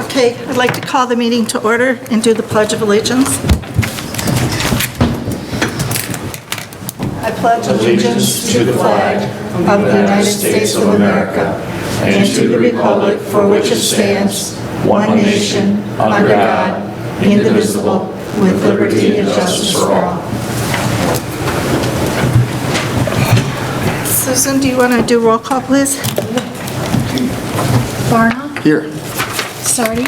Okay, I'd like to call the meeting to order and do the Pledge of Allegiance. I pledge allegiance to the flag of the United States of America and to the republic for which it stands, one nation, under God, indivisible, with liberty and justice for all. Susan, do you want to do roll call, please? Barna, Here. Sardi,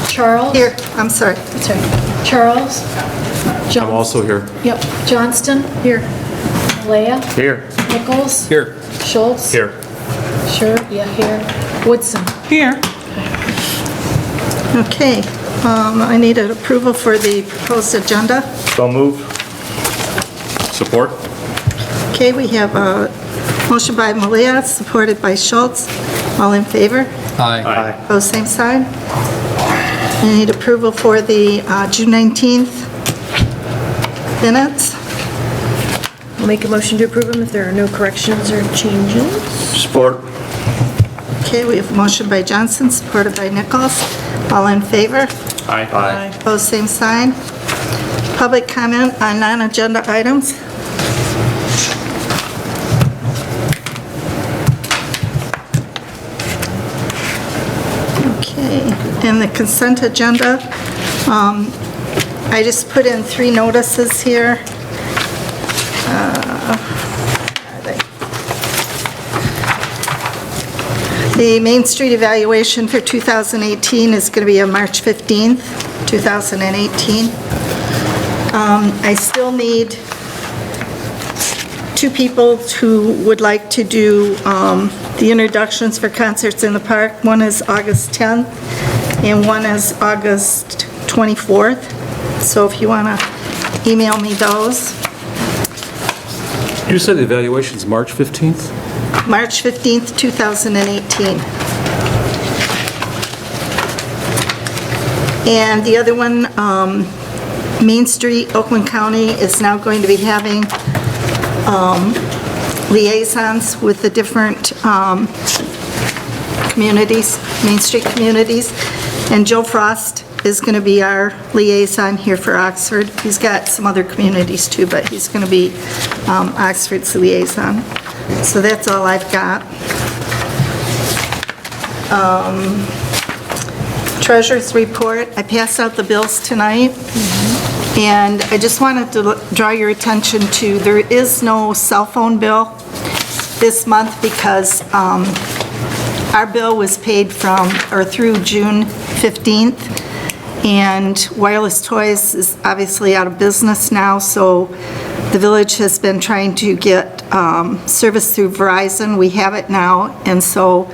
Charles. Here, I'm sorry. That's right. Charles. I'm also here. Yep. Johnston. Here. Leah. Here. Nichols. Here. Schultz. Here. Sure. Yeah. Here. Woodson. Here. Okay, I need an approval for the proposed agenda. So moved. Support? Okay, we have a motion by Malia, supported by Schultz. All in favor? Aye. Opposed, same side. I need approval for the June 19th minutes. I'll make a motion to approve them if there are no corrections or changes. Support? Okay, we have a motion by Johnson, supported by Nichols. All in favor? Aye. Opposed, same sign. Public comment on non-agenda items. Okay, in the consent agenda, I just put in 3 notices here. The Main Street evaluation for 2018 is going to be on March 15th, 2018. I still need 2 people who would like to do the introductions for concerts in the park. One is August 10th, and one is August 24th. So if you want to email me those. You said the evaluation's March 15th? March 15th, 2018. And the other one, Main Street, Oakland County is now going to be having liaisons with the different communities, Main Street communities. And Joe Frost is going to be our liaison here for Oxford. He's got some other communities too, but he's going to be Oxford's liaison. So that's all I've got. Treasurer's report. I passed out the bills tonight. And I just wanted to draw your attention to, there is no cell phone bill this month because our bill was paid through June 15th. And Wireless Toys is obviously out of business now, so the village has been trying to get service through Verizon. We have it now, and so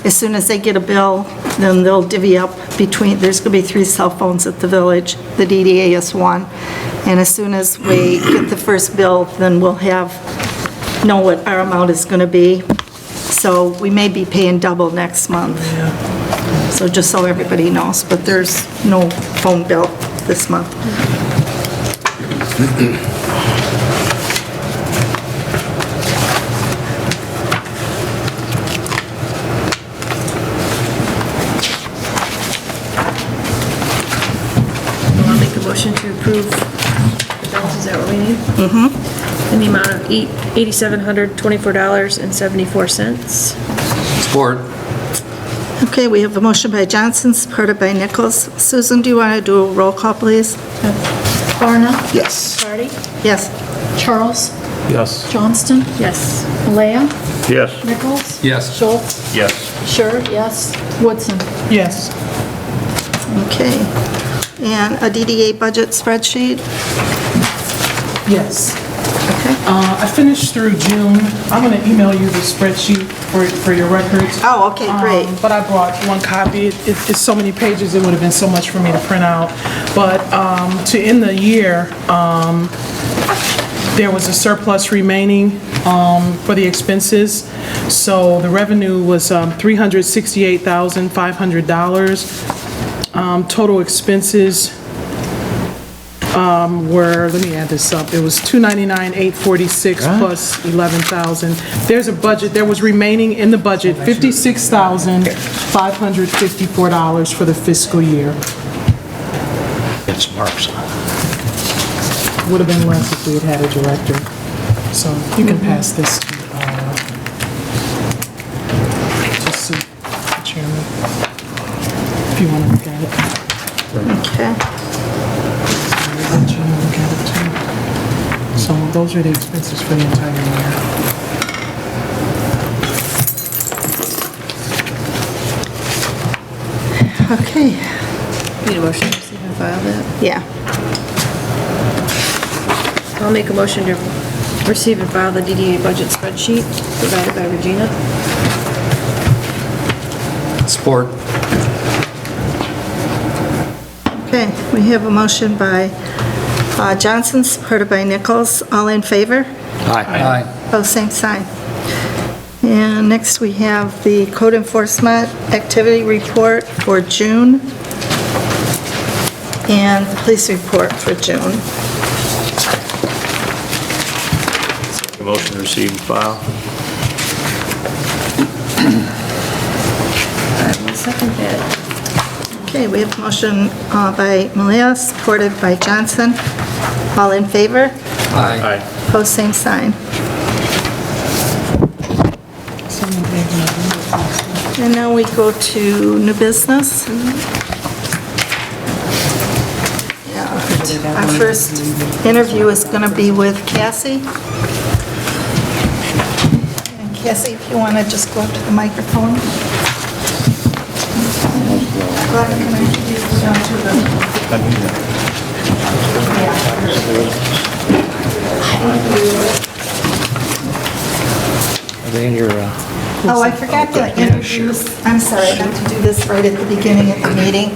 as soon as they get a bill, then they'll divvy up between, there's going to be 3 cell phones at the village. The DDA is one. And as soon as we get the first bill, then we'll know what our amount is going to be. So we may be paying double next month. So just so everybody knows, but there's no phone bill this month. I'll make a motion to approve the bills. Is that what we need? Mm-hmm. In the amount of $8,724.74. Support? Okay, we have a motion by Johnson, supported by Nichols. Susan, do you want to do a roll call, please? Barna. Yes. Sardi. Yes. Charles. Yes. Johnston. Yes. Leah. Yes. Nichols. Yes. Schultz. Yes. Sure. Yes. Woodson. Yes. Okay. And a DDA budget spreadsheet? Yes. Okay. I finished through June. I'm going to email you the spreadsheet for your records. Oh, okay, great. But I brought one copy. It's so many pages, it would have been so much for me to print out. But to end the year, there was a surplus remaining for the expenses. So the revenue was $368,500. Total expenses were, let me add this up, it was $299,846 plus $11,000. There's a budget, there was remaining in the budget $56,554 for the fiscal year. It's Mark's. Would have been less if we had had a director. So you can pass this to Sue, the chairman, if you want to look at it. Okay. Let you look at it too. So those are the expenses for the entire year. Okay, Need a motion to receive and file that? yeah. I'll make a motion to receive and file the DDA budget spreadsheet provided by Regina. Support. Okay, we have a motion by Johnson, supported by Nichols. All in favor? Aye. Opposed, same sign. And next we have the code enforcement activity report for June and the police report for June. Motion to receive and file. I will second that. Okay, we have a motion by Malia, supported by Johnson. All in favor? Aye. Opposed, same sign. And now we go to new business. Yeah, our first interview is going to be with Cassie. And Cassie, if you want to just go up to the microphone. Go ahead and introduce you to Are they in your, Oh, I forgot to introduce, I'm sorry, I meant to do this right at the beginning of the meeting.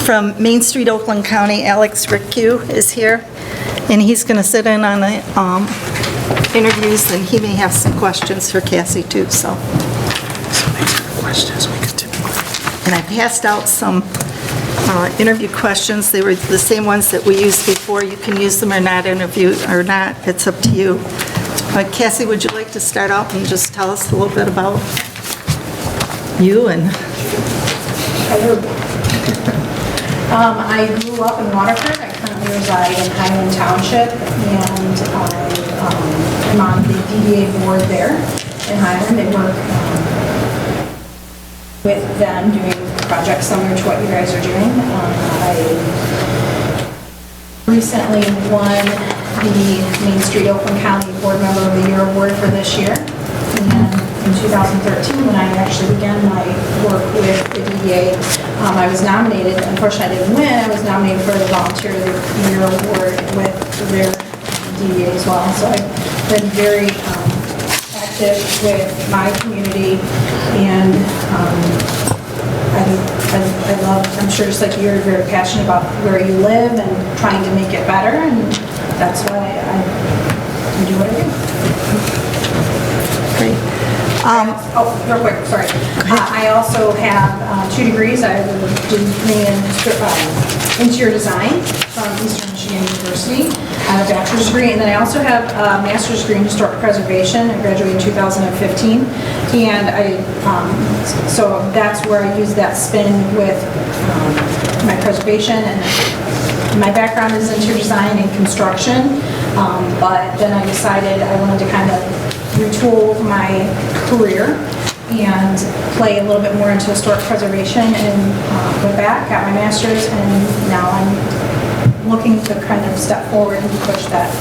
From Main Street, Oakland County, Alex Riccu is here, and he's going to sit in on the interviews, and he may have some questions for Cassie too, so. And I passed out some interview questions. They were the same ones that we used before. You can use them or not, it's up to you. Cassie, would you like to start out and just tell us a little bit about you and... I grew up in Waterford. I currently reside in Highland Township, and I'm on the DDA board there in Highland. I work with them doing projects similar to what you guys are doing. I recently won the Main Street Oakland County Board Member of the Year award for this year. And in 2013, when I actually began my work with the DDA, I was nominated. Unfortunately, I didn't win. I was nominated for the Volunteer of the Year award with their DDA as well. So I've been very active with my community, and I love, I'm sure just like you're very passionate about where you live and trying to make it better, and that's why I do what I do. Great. Real quick, sorry. I also have 2 degrees. I have a degree in interior design from Eastern Michigan University. I have a bachelor's degree, and then I also have a master's degree in historic preservation. I graduated in 2015, and so that's where I use that spin with my preservation. And my background is interior design and construction, but then I decided I wanted to kind of retool my career and play a little bit more into historic preservation, and went back, got my master's, and now I'm looking to kind of step forward and push that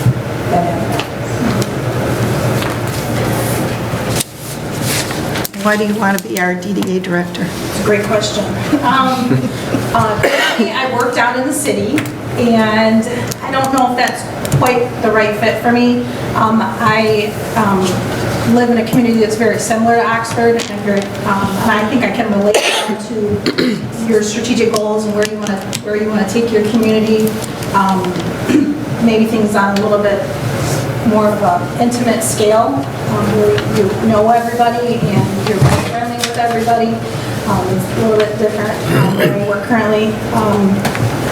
in. Why do you want to be our DDA director? It's a great question. Currently, I work down in the city, and I don't know if that's quite the right fit for me. I live in a community that's very similar to Oxford, and I think I can relate to your strategic goals and where you want to take your community. Maybe things on a little bit more of an intimate scale, where you know everybody and you're friendly with everybody. It's a little bit different where we work currently.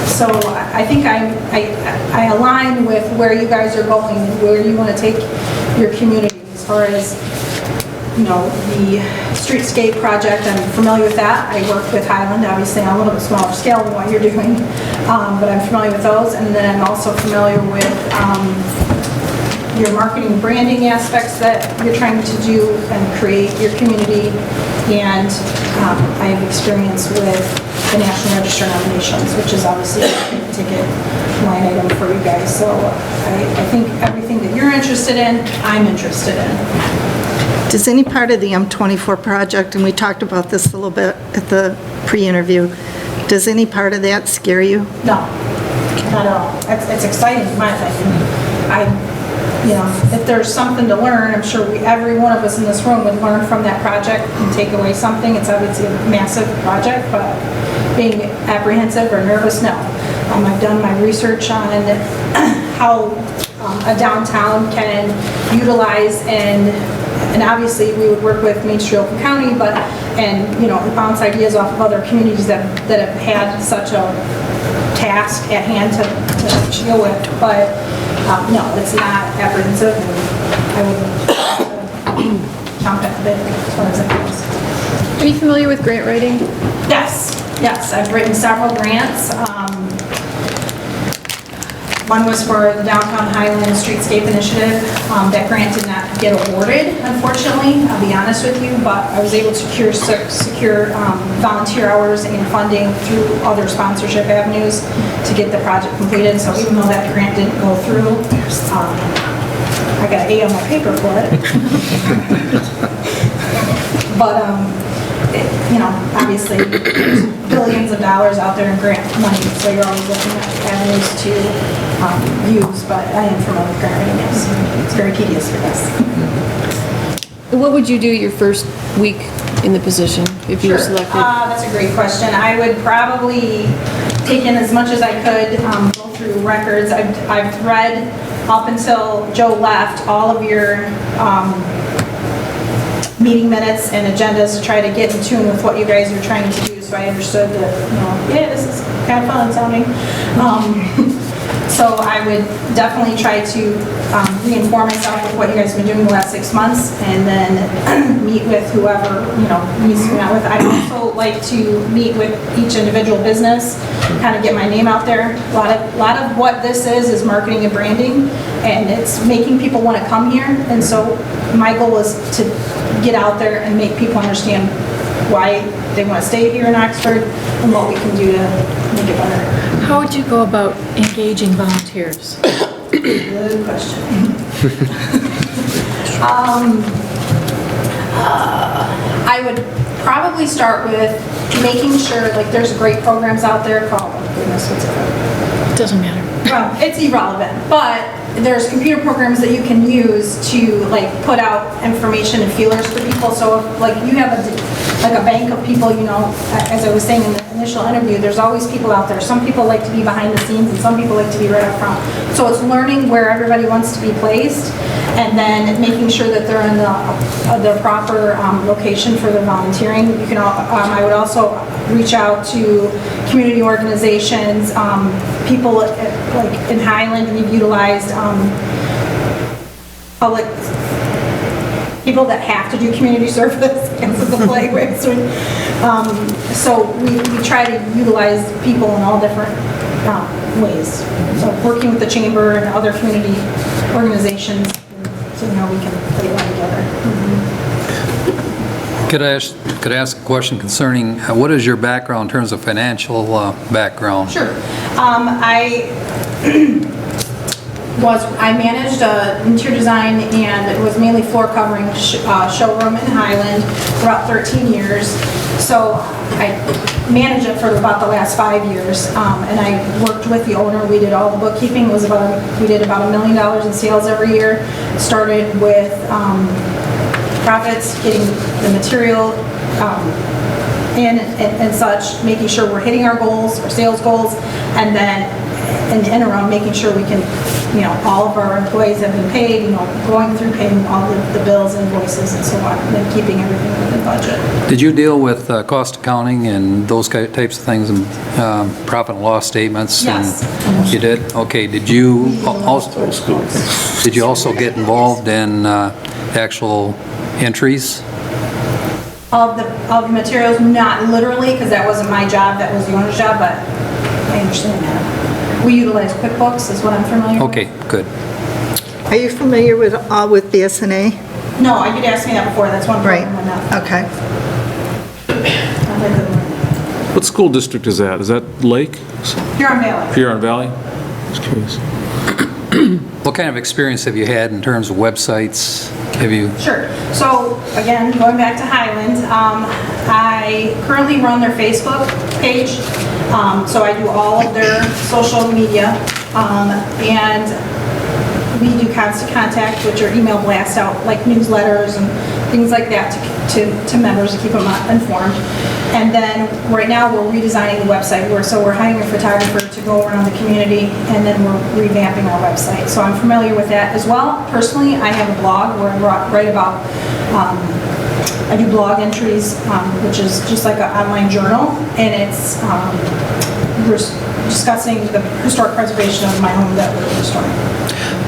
So I think I align with where you guys are going and where you want to take your community as far as, you know, the streetscape project. I'm familiar with that. I worked with Highland, obviously on a little bit smaller scale than what you're doing, but I'm familiar with those. And then I'm also familiar with your marketing branding aspects that you're trying to do and create your community. And I have experience with the National Register nominations, which is obviously a big ticket line item for you guys. So I think everything that you're interested in, I'm interested in. Does any part of the M24 project, and we talked about this a little bit at the pre-interview, does any part of that scare you? No, not at all. It's exciting in my opinion. You know, if there's something to learn, I'm sure every one of us in this room would learn from that project and take away something. It's obviously a massive project, but being apprehensive or nervous, no. I've done my research on how a downtown can utilize and obviously we would work with Main Street Oakland County, and you know, bounce ideas off of other communities that have had such a task at hand to deal with. But no, it's not apprehensive, and I would jump at the bit as far as that goes. Are you familiar with grant writing? Yes, I've written several grants. One was for the Downtown Highland Streetscape Initiative. That grant did not get awarded, unfortunately, I'll be honest with you, but I was able to secure volunteer hours and funding through other sponsorship avenues to get the project completed. So even though that grant didn't go through, I got an A on my paper for it. But, you know, obviously, there's billions of dollars out there in grant money, so you're always looking at avenues to use, but I am familiar with grant writing, yes. It's very tedious for us. What would you do your first week in the position if you were selected? That's a great question. I would probably take in as much as I could, go through records. I've read up until Joe left all of your meeting minutes and agendas to try to get in tune with what you guys are trying to do, so I understood that, you know, yeah, this is kind of fun sounding. So I would definitely try to re-inform myself with what you guys have been doing the last 6 months, and then meet with whoever, you know, needs to be met with. I'd also like to meet with each individual business, kind of get my name out there. A lot of what this is marketing and branding, and it's making people want to come here. And so my goal is to get out there and make people understand why they want to stay here in Oxford and what we can do to make it better. How would you go about engaging volunteers? Good question. I would probably start with making sure, like, there's great programs out there called, oh goodness, what's it called? Doesn't matter. Well, it's irrelevant, but there's computer programs that you can use to, like, put out information and feelers for people. So if, like, you have a bank of people, you know, as I was saying in the initial interview, there's always people out there. Some people like to be behind the scenes and some people like to be right up front. So it's learning where everybody wants to be placed and then making sure that they're in the proper location for their volunteering. You can, I would also reach out to community organizations, people like in Highland. We've utilized public people that have to do community service because of the plague. So we try to utilize people in all different ways. So working with the chamber and other community organizations, so you know we can put it all together. Could I ask a question concerning what is your background in terms of financial background? Sure. I managed interior design, and it was mainly floor covering showroom in Highland for about 13 years. So I managed it for about the last 5 years, and I worked with the owner. We did all the bookkeeping. We did about $1 million in sales every year. Started with profits, getting the material in and such, making sure we're hitting our goals, our sales goals, and then in the interim, making sure we can, you know, all of our employees have been paid, you know, going through paying all the bills, invoices, and so on, and then keeping everything within budget. Did you deal with cost accounting and those types of things, and profit and loss statements? Yes. And you did? Okay, did you also get involved in actual entries? Of the materials, not literally, because that wasn't my job, that was the owner's job, but I understand that. We utilize QuickBooks, is what I'm familiar with. Okay, good. Are you familiar with BSNA? No, you asked me that before, that's one Right, program I'm not. okay. What school district is that? Is that Lake? Huron Valley. Huron Valley? Just curious. What kind of experience have you had in terms of websites? Have you? Sure. So, again, going back to Highland, I currently run their Facebook page. So I do all of their social media. And we do constant contact, which are email blasts out, like newsletters and things like that to members to keep them informed. And then right now we're redesigning the website. So we're hiring a photographer to go around the community, and then we're revamping our website. So I'm familiar with that as well. Personally, I have a blog where I write about, I do blog entries, which is just like an online journal, and it's discussing the historic preservation of my home that we're restoring.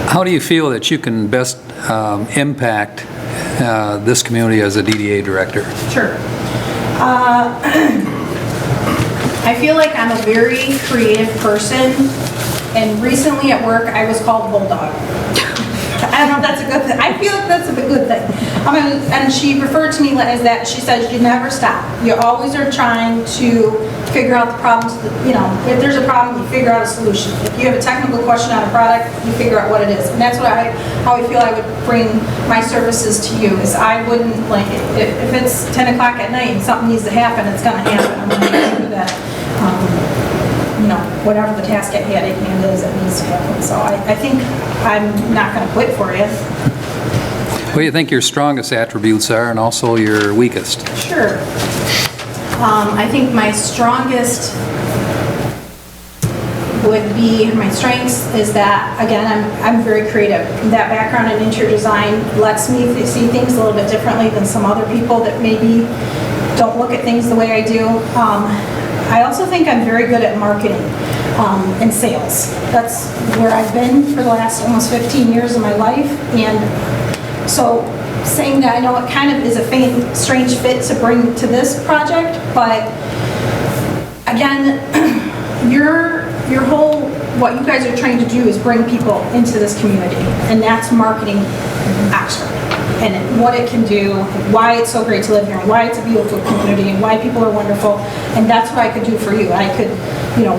How do you feel that you can best impact this community as a DDA director? Sure. I feel like I'm a very creative person, and recently at work I was called Bulldog. I don't know if that's a good thing. I feel like that's a good thing. And she referred to me as that. She says, you never stop. You always are trying to figure out the problems. If there's a problem, you figure out a solution. If you have a technical question on a product, you figure out what it is. And that's what how I feel I would bring my services to you, is I wouldn't, like, if it's 10 o'clock at night and something needs to happen, it's going to happen. I'm going to make sure that, whatever the task at hand is, it needs to happen. So I think I'm not going to quit for you. What do you think your strongest attributes are, and also your weakest? Sure. I think my strongest would be, my strengths is that, again, I'm very creative. That background in interior design lets me see things a little bit differently than some other people that maybe don't look at things the way I do. I also think I'm very good at marketing and sales. That's where I've been for the last almost 15 years of my life. And so saying that, I know it kind of is a strange fit to bring to this project, but again, your whole, what you guys are trying to do is bring people into this community, and that's marketing Oxford, and what it can do, why it's so great to live here, and why it's a beautiful community, and why people are wonderful, and that's what I could do for you. I could,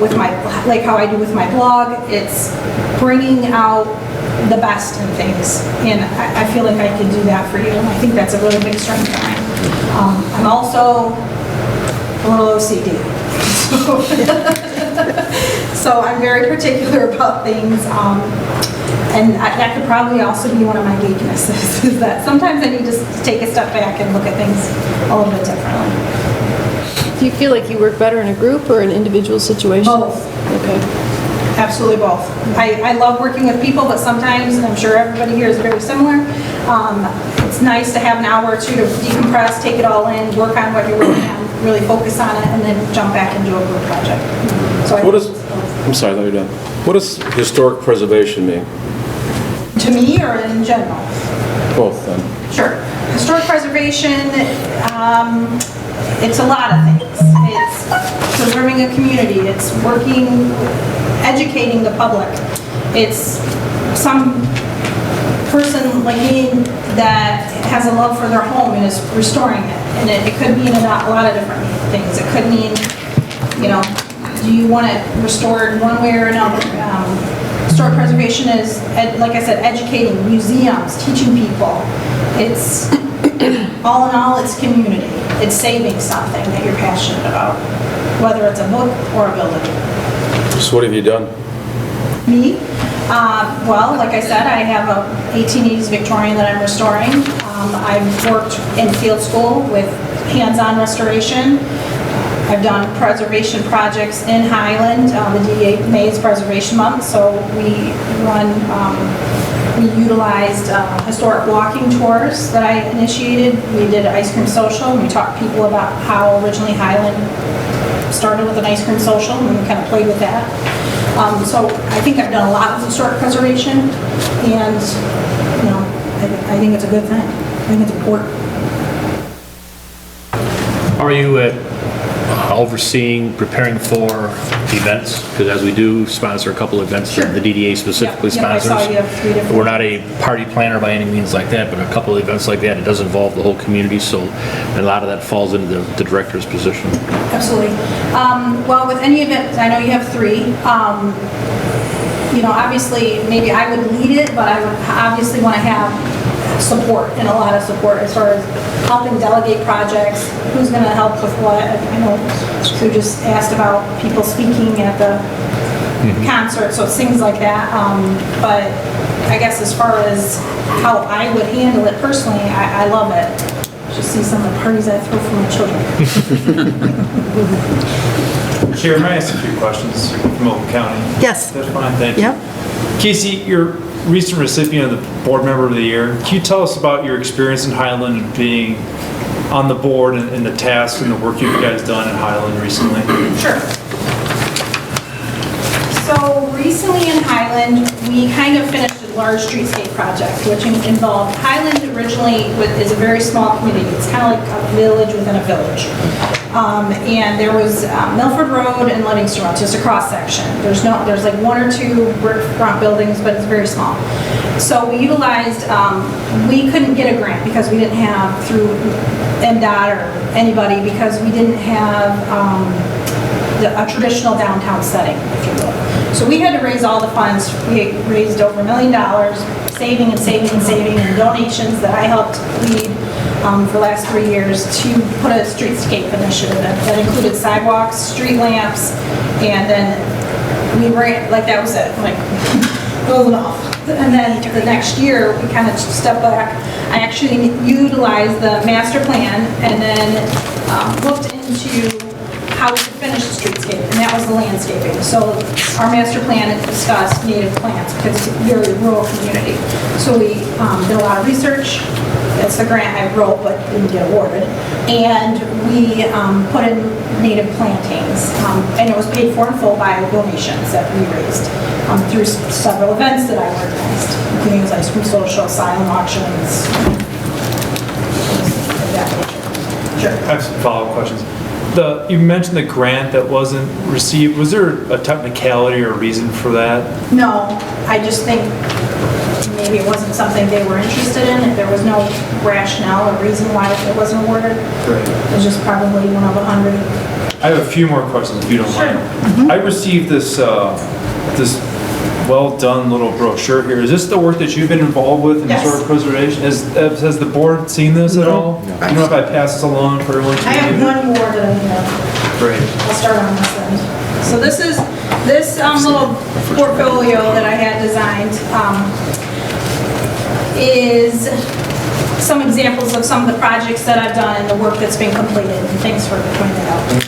with my, like how I do with my blog, it's bringing out the best in things, and I feel like I can do that for you, and I think that's a really big strength of mine. I'm also a little OCD. So I'm very particular about things, and that could probably also be one of my weaknesses, is that sometimes I need to take a step back and look at things a little bit differently. Do you feel like you work better in a group or an individual situation? Both. Okay. Absolutely both. I love working with people, but sometimes, and I'm sure everybody here is very similar, it's nice to have an hour or two to decompress, take it all in, work on what you're working on, really focus on it, and then jump back into a group project. So I'm sorry, I thought you were done. What does historic preservation mean? To me, or in general? Both, then. Sure. Historic preservation, it's a lot of things. It's preserving a community. It's educating the public. It's some person like me that has a love for their home and is restoring it. And it could mean a lot of different things. It could mean, do you want it restored one way or another? Historic preservation is, like I said, educating, museums, teaching people. It's, all in all, it's community. It's saving something that you're passionate about, whether it's a book or a building. So what have you done? Me? Well, like I said, I have a 1880s Victorian that I'm restoring. I've worked in field school with hands-on restoration. I've done preservation projects in Highland. The DDA May is Preservation Month, so we run We utilized historic walking tours that I initiated. We did an ice cream social, and we taught people about how originally Highland started with an ice cream social, and we kind of played with that. So I think I've done a lot with historic preservation, and, you know, I think it's a good thing. I think it's important. Are you overseeing, preparing for events? Because as we do sponsor a couple of events that the DDA specifically Yep, I sponsors. saw you have 3 different. We're not a party planner by any means like that, but a couple of events like that, it does involve the whole community, so a lot of that falls into the director's position. Absolutely. Well, with any event, I know you have 3. You know, obviously, maybe I would lead it, but I would obviously want to have support, and a lot of support as far as helping delegate projects, who's going to help with what. I know Sue just asked about people speaking at the concert, so it's things like that. But I guess as far as how I would handle it personally, I love it. Just see some of the parties I throw for my children. Chair, may I ask a few questions from Oakland County? Yes. That's fine, thank you. Yep. Casey, you're recent recipient of the Board Member of the Year. Can you tell us about your experience in Highland and being on the board and the tasks and the work you guys done in Highland recently? Sure. So recently in Highland, we kind of finished a large streetscape project, which involved, Highland originally is a very small community. It's kind of like a village within a village. And there was Milford Road and Livingston Road, just a cross section. There's like 1 or 2 front buildings, but it's very small. So we utilized, we couldn't get a grant because we didn't have, through MDOT or anybody, because we didn't have a traditional downtown setting, if you will. So we had to raise all the funds. We raised over $1 million, saving and saving and saving, and donations that I helped lead for the last 3 years to put a streetscape initiative that included sidewalks, street lamps, and then we ran, like that was it, like, it was enough. And then the next year, we kind of stepped back. I actually utilized the master plan and then looked into how we could finish the streetscape, and that was the landscaping. So our master plan discussed native plants because it's a very rural community. So we did a lot of research. It's the grant I wrote but didn't get awarded. And we put in native plantings. And it was paid for in full by donations that we raised through several events that I organized, including ice cream social, silent auctions, things of that nature. Sure. I have some follow-up questions. You mentioned the grant that wasn't received. Was there a technicality or a reason for that? No, I just think maybe it wasn't something they were interested in. If there was no rationale or reason why it wasn't awarded, it was just probably one of 100. I have a few more questions if you don't mind. I received this this well-done little brochure here. Is this the work that you've been involved with in Yes. historic preservation? Has the board seen this at all? No. You know if I pass this along for everyone to I have review? one more that I have. Great. I'll start on this end. So this is, this little portfolio that I had designed is some examples of some of the projects that I've done and the work that's been completed, and thanks for pointing that out.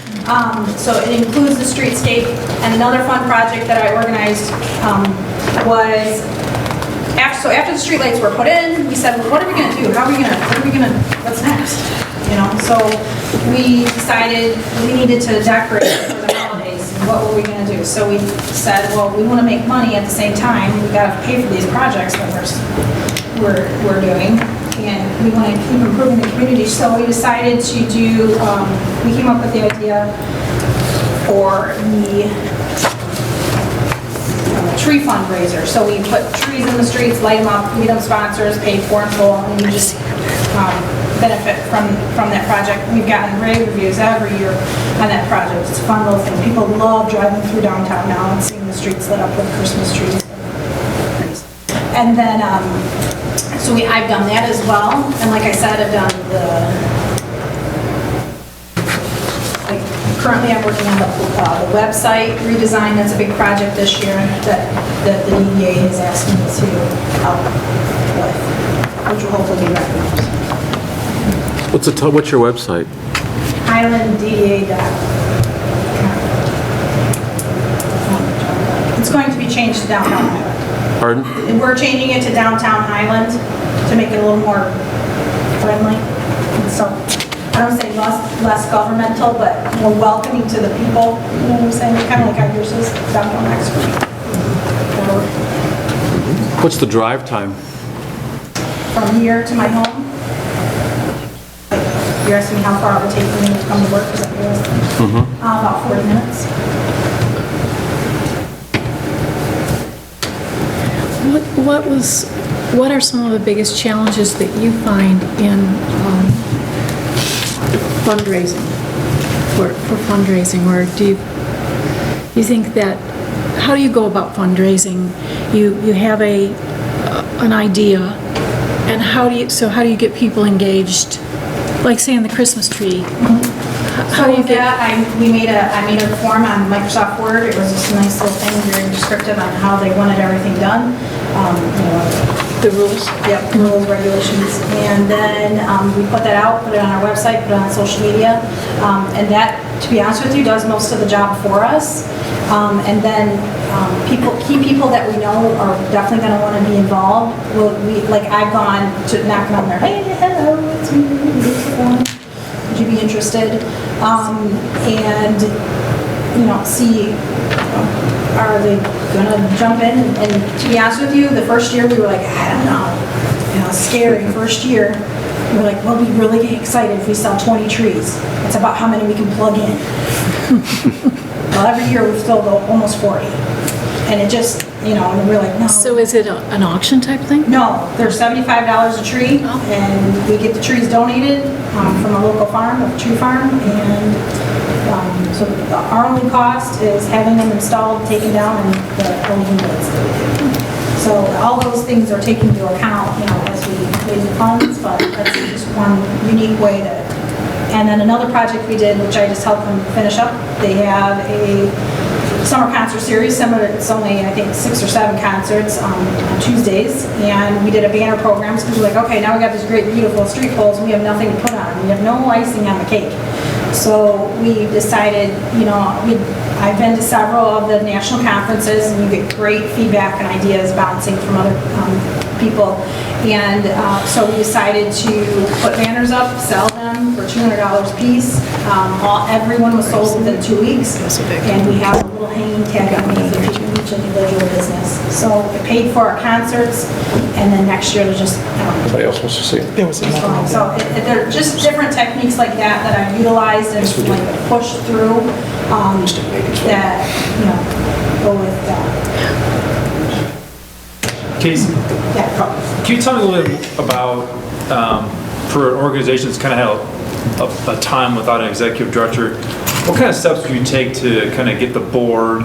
So it includes the streetscape, and another fun project that I organized was, after the streetlights were put in, we said, well, what are we gonna do? What's next? You know, so we decided we needed to decorate for the holidays, and what were we gonna do? So we said, well, we wanna make money at the same time, we gotta pay for these projects that we're doing, and we want to keep improving the community. So we decided to do, we came up with the idea for the tree fundraiser. So we put trees in the streets, light them up, we get them sponsors, paid for in full, and we just benefit from that project. We've gotten rave reviews every year on that project. It's a fun little thing. People love driving through downtown now and seeing the streets lit up with Christmas trees. And then, so I've done that as well, and like I said, I've done currently I'm working on the website redesign. That's a big project this year that the DDA has asked me to help with, which will hopefully be recognized. What's your website? HighlandDDA.com. It's going to be changed to Downtown Highland. Pardon? And we're changing it to downtown Highland to make it a little more friendly. And so, I don't say less governmental, but more welcoming to the people. You know what I'm saying? Kind of like how yours is downtown Oxford. What's the drive time? From here to my home. You're asking me how far it would take for me to come to work? Is that what you're asking? About 40 minutes. What are some of the biggest challenges that you find in fundraising, for fundraising, or do you think that, how do you go about fundraising? You have an idea, and how do you get people engaged? Like saying the Christmas tree. How do you get? I made a form on Microsoft Word. It was just a nice little thing, very descriptive on how they wanted everything done. The rules? Yep, rules, regulations. And then we put that out, put it on our website, put it on social media. And that, to be honest with you, does most of the job for us. And then key people that we know are definitely going to want to be involved. Like I've gone to knocking on their, hey, hello, it's me. Would you be interested? And, see, are they gonna jump in? And to be honest with you, the first year we were like, I don't know, scary first year. We were like, well, we really get excited if we sell 20 trees. It's about how many we can plug in. Well, every year we still go almost 40. And it just, and we're like, no. So is it an auction type thing? No, they're $75 a tree, and we get the trees donated from a local farm, a tree farm, and so our only cost is having them installed, taken down, and the LED lights that we do. So all those things are taken into account, as we raise the funds, but that's just one unique way to. And then another project we did, which I just helped them finish up, they have a summer concert series, similar. It's only, I think, 6 or 7 concerts on Tuesdays, and we did a banner program because we're like, okay, now we got these great, beautiful street poles, and we have nothing to put on. We have no icing on the cake. So we decided, I've been to several of the national conferences, and you get great feedback and ideas bouncing from other people. And so we decided to put banners up, sell them for $200 a piece. Everyone was sold within 2 weeks, and we have a little hanging tag on each individual business. So it paid for our concerts, and then next year there's just. Nobody else wants to see it. There was another one. So they're just different techniques like that I've utilized and like pushed through that, go with that. Casey, Yeah. can you tell me a little bit about, for an organization that's kind of had a time without an executive director, what kind of steps do you take to kind of get the board,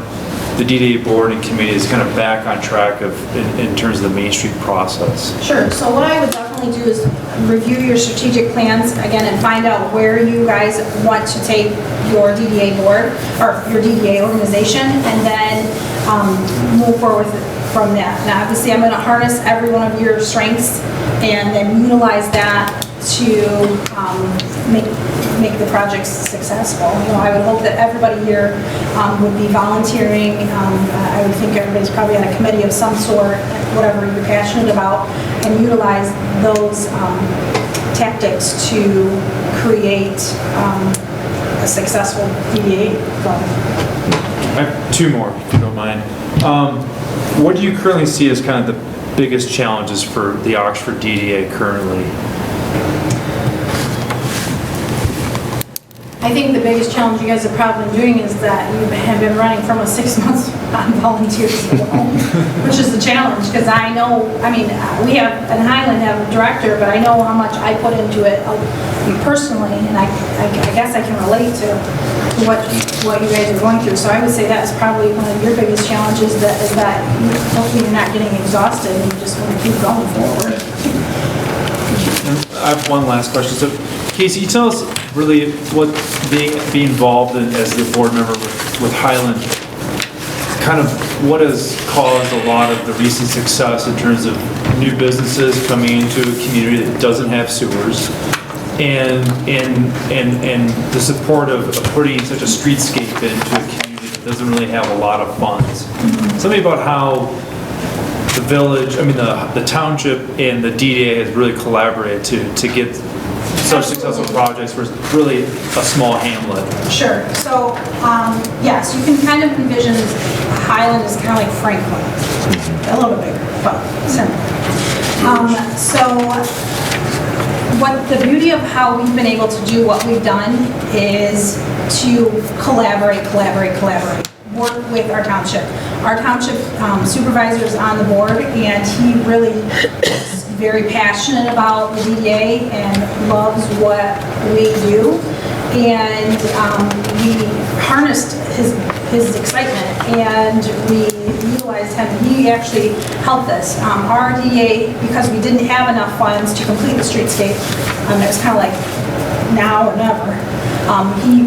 the DDA board and committees kind of back on track in terms of the Main Street process? Sure. So what I would definitely do is review your strategic plans again and find out where you guys want to take your DDA board or your DDA organization, and then move forward from that. Now, obviously, I'm going to harness every one of your strengths and then utilize that to make the projects successful. I would hope that everybody here would be volunteering. I would think everybody's probably on a committee of some sort, whatever you're passionate about, and utilize those tactics to create a successful DDA program. I have 2 more, if you don't mind. What do you currently see as kind of the biggest challenges for the Oxford DDA currently? I think the biggest challenge you guys have probably been doing is that you have been running from a 6 months on volunteers, which is the challenge, because I know, we have, in Highland have a director, but I know how much I put into it personally, and I guess I can relate to what you guys are going through. So I would say that is probably one of your biggest challenges, that hopefully you're not getting exhausted and you just want to keep going forward. I have one last question. So, Casey, you tell us really what being involved in as the board member with Highland, kind of what has caused a lot of the recent success in terms of new businesses coming into a community that doesn't have sewers, and the support of putting such a streetscape into a community that doesn't really have a lot of funds. Tell me about how the village, I mean, the township and the DDA has really collaborated to get such successful projects for really a small hamlet. Sure. So, yes, you can kind of envision Highland is kind of like Franklin. A little bit bigger, but similar. So, what the beauty of how we've been able to do what we've done is to collaborate. Work with our township. Our township supervisor is on the board, and he really is very passionate about the DDA and loves what we do. And we harnessed his excitement, and we utilized him. He actually helped us. Our DDA, because we didn't have enough funds to complete the streetscape, it was kind of like now or never.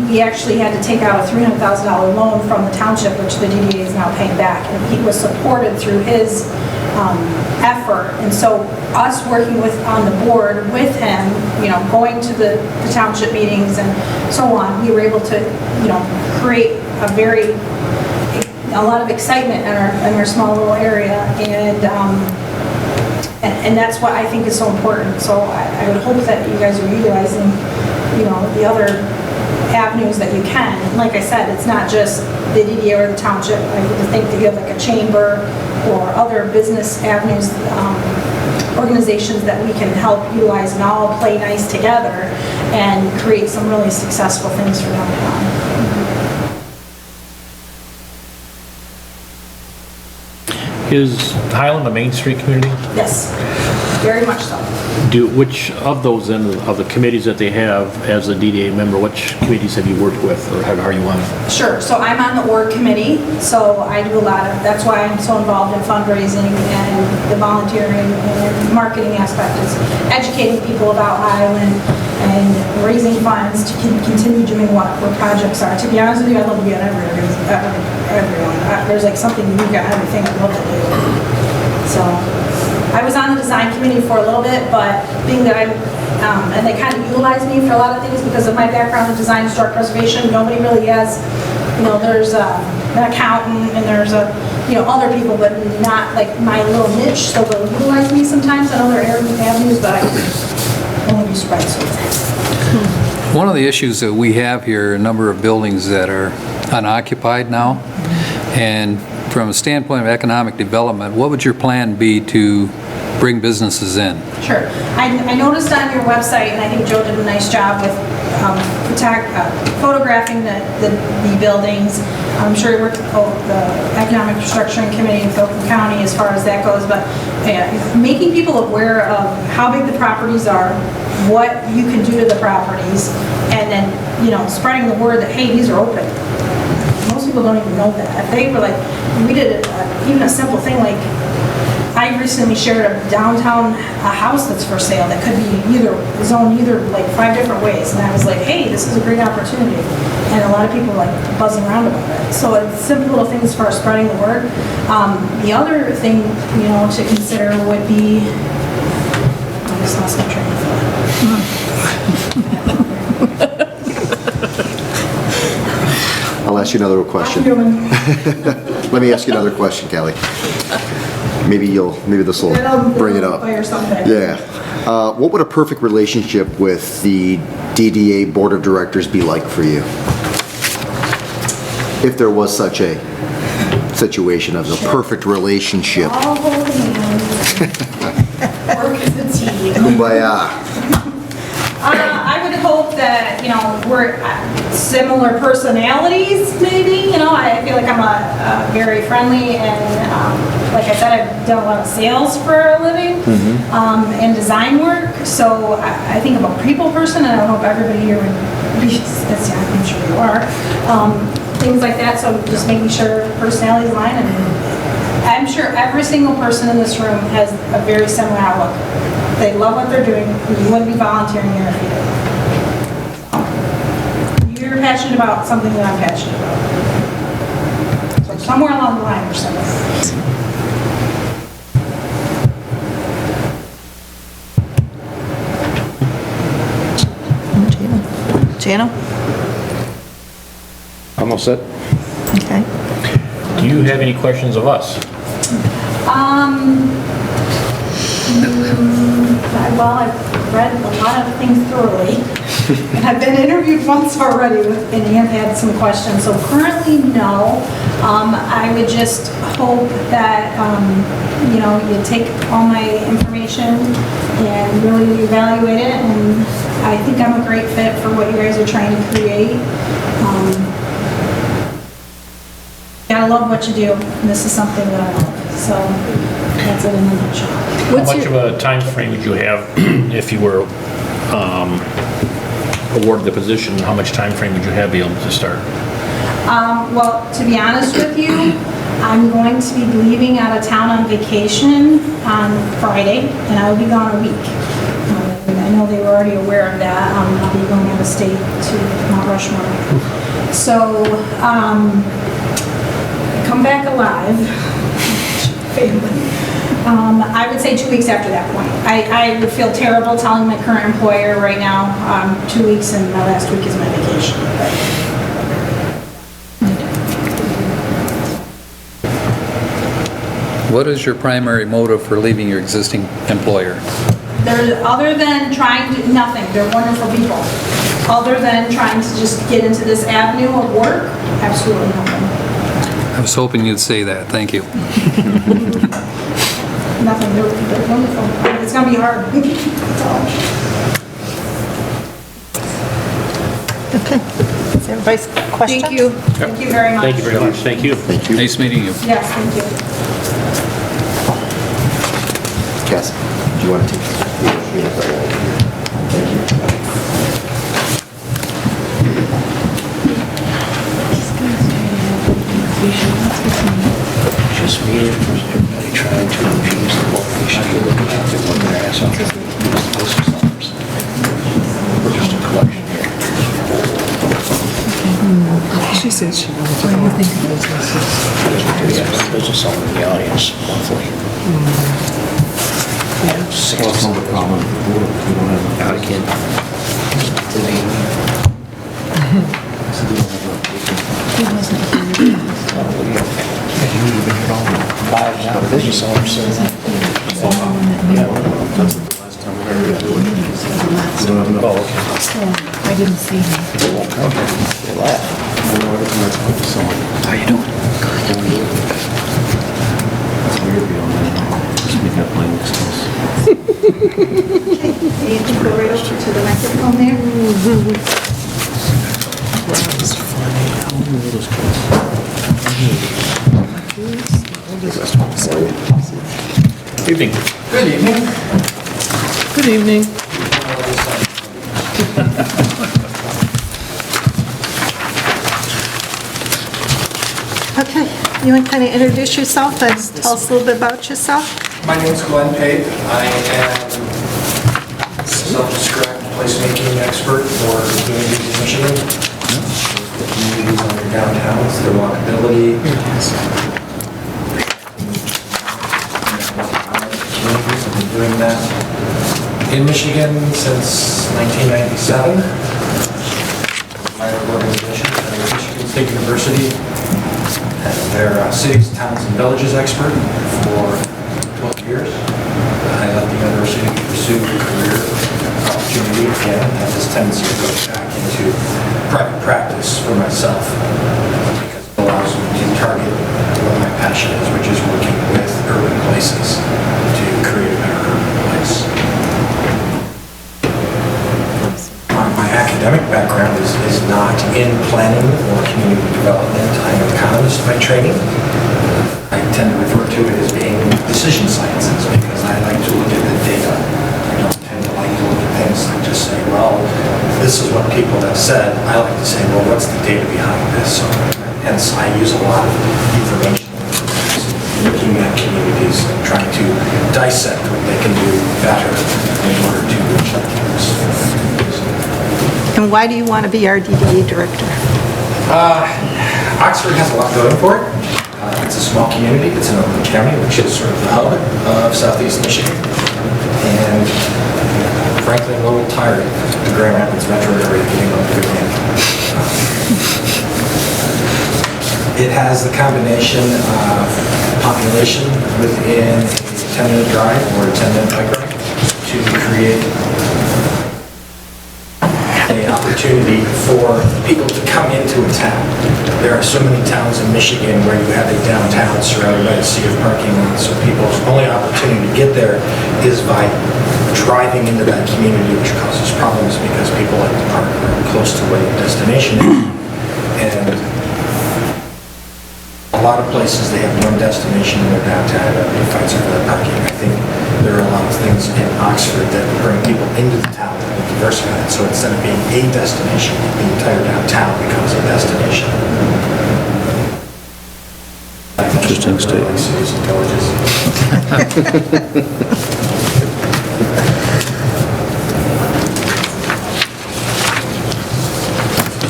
We actually had to take out a $300,000 loan from the township, which the DDA is now paying back, and he was supported through his effort. And so us working on the board with him, going to the township meetings and so on, we were able to, create a lot of excitement in our small little area, and that's what I think is so important. So I would hope that you guys are utilizing, the other avenues that you can. And like I said, it's not just the DDA or the township. I would think that you have like a chamber or other business avenues, organizations that we can help utilize and all play nice together and create some really successful things for downtown. Is Highland a Main Street community? Yes, very much so. Which of those then, of the committees that they have as a DDA member, which committees have you worked with, or are you on? Sure, so I'm on the org committee, so I do a lot of, that's why I'm so involved in fundraising and the volunteering and marketing aspect is educating people about Highland and raising funds to continue doing what projects are. To be honest with you, I'd love to be on everyone. There's like something unique on everything I'd love to do. So, I was on the design committee for a little bit, but being that and they kind of utilized me for a lot of things because of my background in design and historic preservation. Nobody really has, there's an accountant and there's other people, but not like my little niche. So they'll utilize me sometimes in other avenues, but I only do spreads. One of the issues that we have here, a number of buildings that are unoccupied now, and from a standpoint of economic development, what would your plan be to bring businesses in? Sure. I noticed on your website, and I think Joe did a nice job with photographing the buildings. I'm sure you worked with the Economic Restructuring Committee in Philippi County as far as that goes, but making people aware of how big the properties are, what you can do to the properties, and then, spreading the word that, hey, these are open. Most people don't even know that. If they were like, we did even a simple thing like, I recently shared a downtown house that's for sale that could be zoned like 5 different ways. And I was like, hey, this is a great opportunity. And a lot of people are like buzzing around about it. So it's simple little things for spreading the word. The other thing, to consider would be, I just lost my train of thought. I'll ask you another question. Let me ask you another question, Kelly. Maybe this will bring it up. Yeah. What would a perfect relationship with the DDA Board of Directors be like for you? If there was such a situation of a perfect relationship. All holding hands. Work as a team. Kumbaya. I would hope that, we're similar personalities, maybe. I feel like I'm a very friendly and, like I said, I've done a lot of sales for a living and design work. So I think I'm a people person, and I don't know if everybody here would be, I'm sure you are. Things like that, so just making sure personalities align. And I'm sure every single person in this room has a very similar outlook. They love what they're doing, and you wouldn't be volunteering here if you didn't. You're passionate about something that I'm passionate about. So somewhere along the line, we're similar. Jano? I'm all set. Okay. Do you have any questions of us? Well, I've read a lot of things thoroughly, and I've been interviewed once already and have had some questions, so currently, no. I would just hope that, you take all my information and really evaluate it, and I think I'm a great fit for what you guys are trying to create. I love what you do, and this is something that I love, so that's it in a nutshell. How much of a time frame would you have if you were awarded the position? How much time frame would you have be able to start? Well, to be honest with you, I'm going to be leaving out of town on vacation on Friday, and I will be gone a week. And I know they were already aware of that. I'll be going out of state to Mount Rushmore. So, come back alive. I would say 2 weeks after that point. I would feel terrible telling my current employer right now, 2 weeks and my last week is my vacation. What is your primary motive for leaving your existing employer? Other than trying to, nothing, they're wonderful people. Other than trying to just get into this avenue of work, absolutely nothing. I was hoping you'd say that. Thank you. Nothing, they're wonderful. It's gonna be hard. That's all. Okay. Is everybody's questions? Thank you. Thank you very much. Thank you very much. Thank you. Nice meeting you. Yes, thank you. Jess, do you want to take this? Just me and everybody trying to infuse the location. You're looking at it, looking at us, We're just a collection here. She said she wanted to go. We have a business owner in the audience monthly. Well, it's not a problem. We don't have Not a kid. Five now business owners. I didn't see him. They won't come here. They laugh. How you doing? That's weird beyond that. Just make up my skills. Okay, you can go right over to the microphone there. Evening. Good evening. Good evening. Okay, you want to kind of introduce yourself and tell us a little bit about yourself? My name is Glenn Pape. I am a self-described placemaking expert for communities in Michigan. The communities on your downtowns, their walkability. I've been doing that in Michigan since 1997. My organization, Michigan State University, and they're cities, towns, and villages expert for 12 years. I left the university to pursue a career opportunity again. I have this tendency to go back into private practice for myself because it allows me to target what my passion is, which is working with urban places to create a better urban place. My academic background is not in planning or community development. I'm an economist by training. I tend to refer to it as being decision sciences because I like to look at the data. I don't tend to like to look at things and just say, well, this is what people have said. I like to say, well, what's the data behind this? So, hence, I use a lot of information, looking at communities and trying to dissect what they can do better in order to reach that goals. And why do you want to be our DDA director? Oxford has a lot going for it. It's a small community. It's in Oakland County, which is sort of the hub of southeast Michigan. And frankly, I'm a little tired of the Grand Rapids metro area getting on the good hand. It has the combination of population within a 10-minute drive or a 10-minute bike ride to create an opportunity for people to come into a town. There are so many towns in Michigan where you have a downtown surrounded by a sea of parking lots, so people's only opportunity to get there is by driving into that community, which causes problems because people like to park close to where your destination is. And a lot of places, they have one destination in their downtown and everybody fights over that parking. I think there are a lot of things in Oxford that bring people into the town that will diversify it. So instead of being a destination, the entire downtown becomes a destination. Interesting statement. Cities and villages.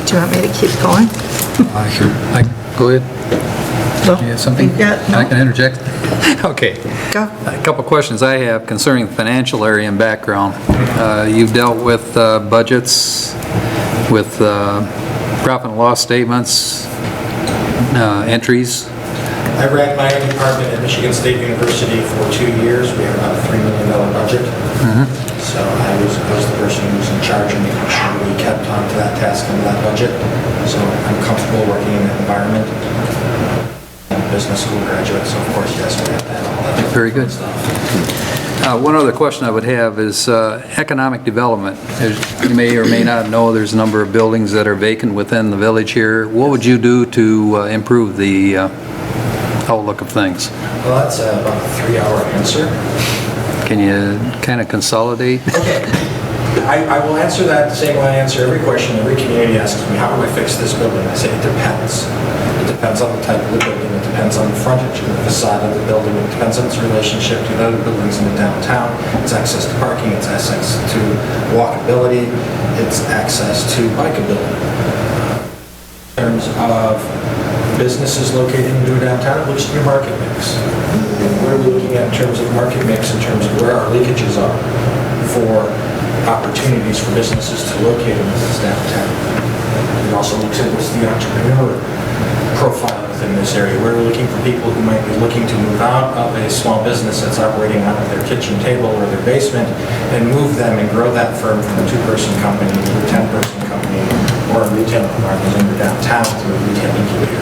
Do you want me to keep going? Go ahead. Well, You have something? Yeah, no. I can interject? Okay. Go. A couple questions I have concerning the financial area and background. You've dealt with budgets, with profit and loss statements, entries. I ran my own department at Michigan State University for 2 years. We had about a $3 million budget. So I was the person who was in charge of making sure we kept on to that task and that budget. So I'm comfortable working in that environment. I'm a business school graduate, so of course, yes, we have to have all that. Very good. One other question I would have is economic development. As you may or may not know, there's a number of buildings that are vacant within the village here. What would you do to improve the outlook of things? Well, that's about a 3-hour answer. Can you kind of consolidate? Okay. I will answer that the same way I answer every question every community asks me, how do I fix this building? I say it depends. It depends on the type of the building. It depends on the frontage and the facade of the building. It depends on its relationship to the other buildings in the downtown. It's access to parking. It's access to walkability. It's access to bikeability. In terms of businesses located into a downtown, it looks at your market mix. And what are we looking at in terms of market mix, in terms of where our leakages are for opportunities for businesses to locate in this downtown. It also looks at what's the entrepreneur profile within this area. We're looking for people who might be looking to move out of a small business that's operating out of their kitchen table or their basement and move them and grow that firm from a 2-person company to a 10-person company or a retail environment in the downtown through a retail incubator.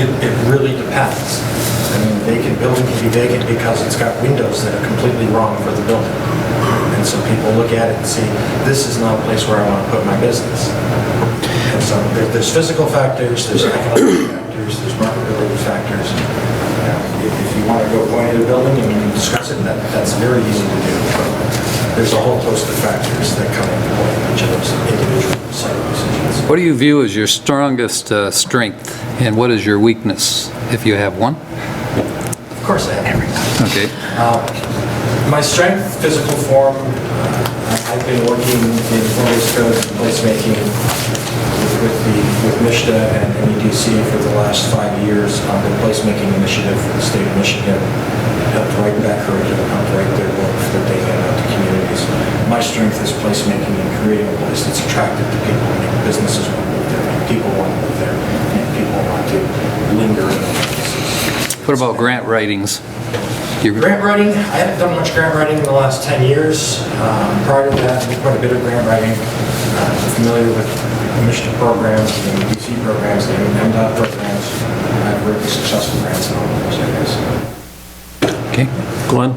It really depends. I mean, a vacant building can be vacant because it's got windows that are completely wrong for the building. And so people look at it and see, this is not a place where I want to put my business. And so there's physical factors, there's economic factors, there's marketability factors. If you want to go into a building and you can discuss it, that's very easy to do. But there's a whole host of factors that come into play in each of those individual site decisions. What do you view as your strongest strength, and what is your weakness, if you have one? Of course I have everything. Okay. My strength, physical form, I've been working in form-based code and placemaking with MISHDA and MEDC for the last 5 years on the placemaking initiative for the state of Michigan. Helped write that curriculum, helped write their work for their data out to communities. My strength is placemaking and creating a place that's attractive to people, and businesses want to live there, and people want to live there, and people want to linger in those places. What about grant writings? Grant writing, I haven't done much grant writing in the last 10 years. Prior to that, I did quite a bit of grant writing. I'm familiar with the MISHDA programs, the MEDC programs, the MDOT programs. I've written successful grants in all of those areas. Okay. Glenn?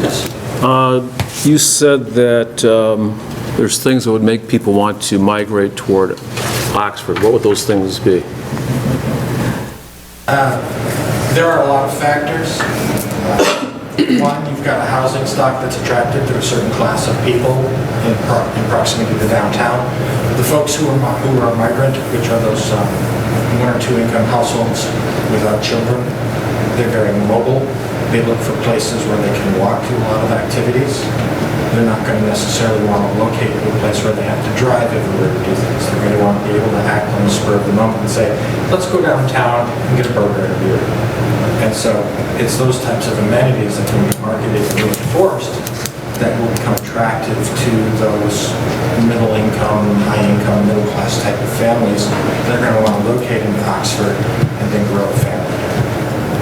Yes. You said that there's things that would make people want to migrate toward Oxford. What would those things be? There are a lot of factors. One, you've got a housing stock that's attracted to a certain class of people in proximity to downtown. The folks who are migrant, which are those 1 or 2 income households without children, they're very mobile. They look for places where they can walk to a lot of activities. They're not going to necessarily want to locate to a place where they have to drive everywhere to do things. They're going to want to be able to act on the spur of the moment and say, let's go downtown and get a burger and a beer. And so it's those types of amenities that can be marketed and reinforced that will become attractive to those middle income, high income, middle class type of families that are going to want to locate in Oxford and then grow a family.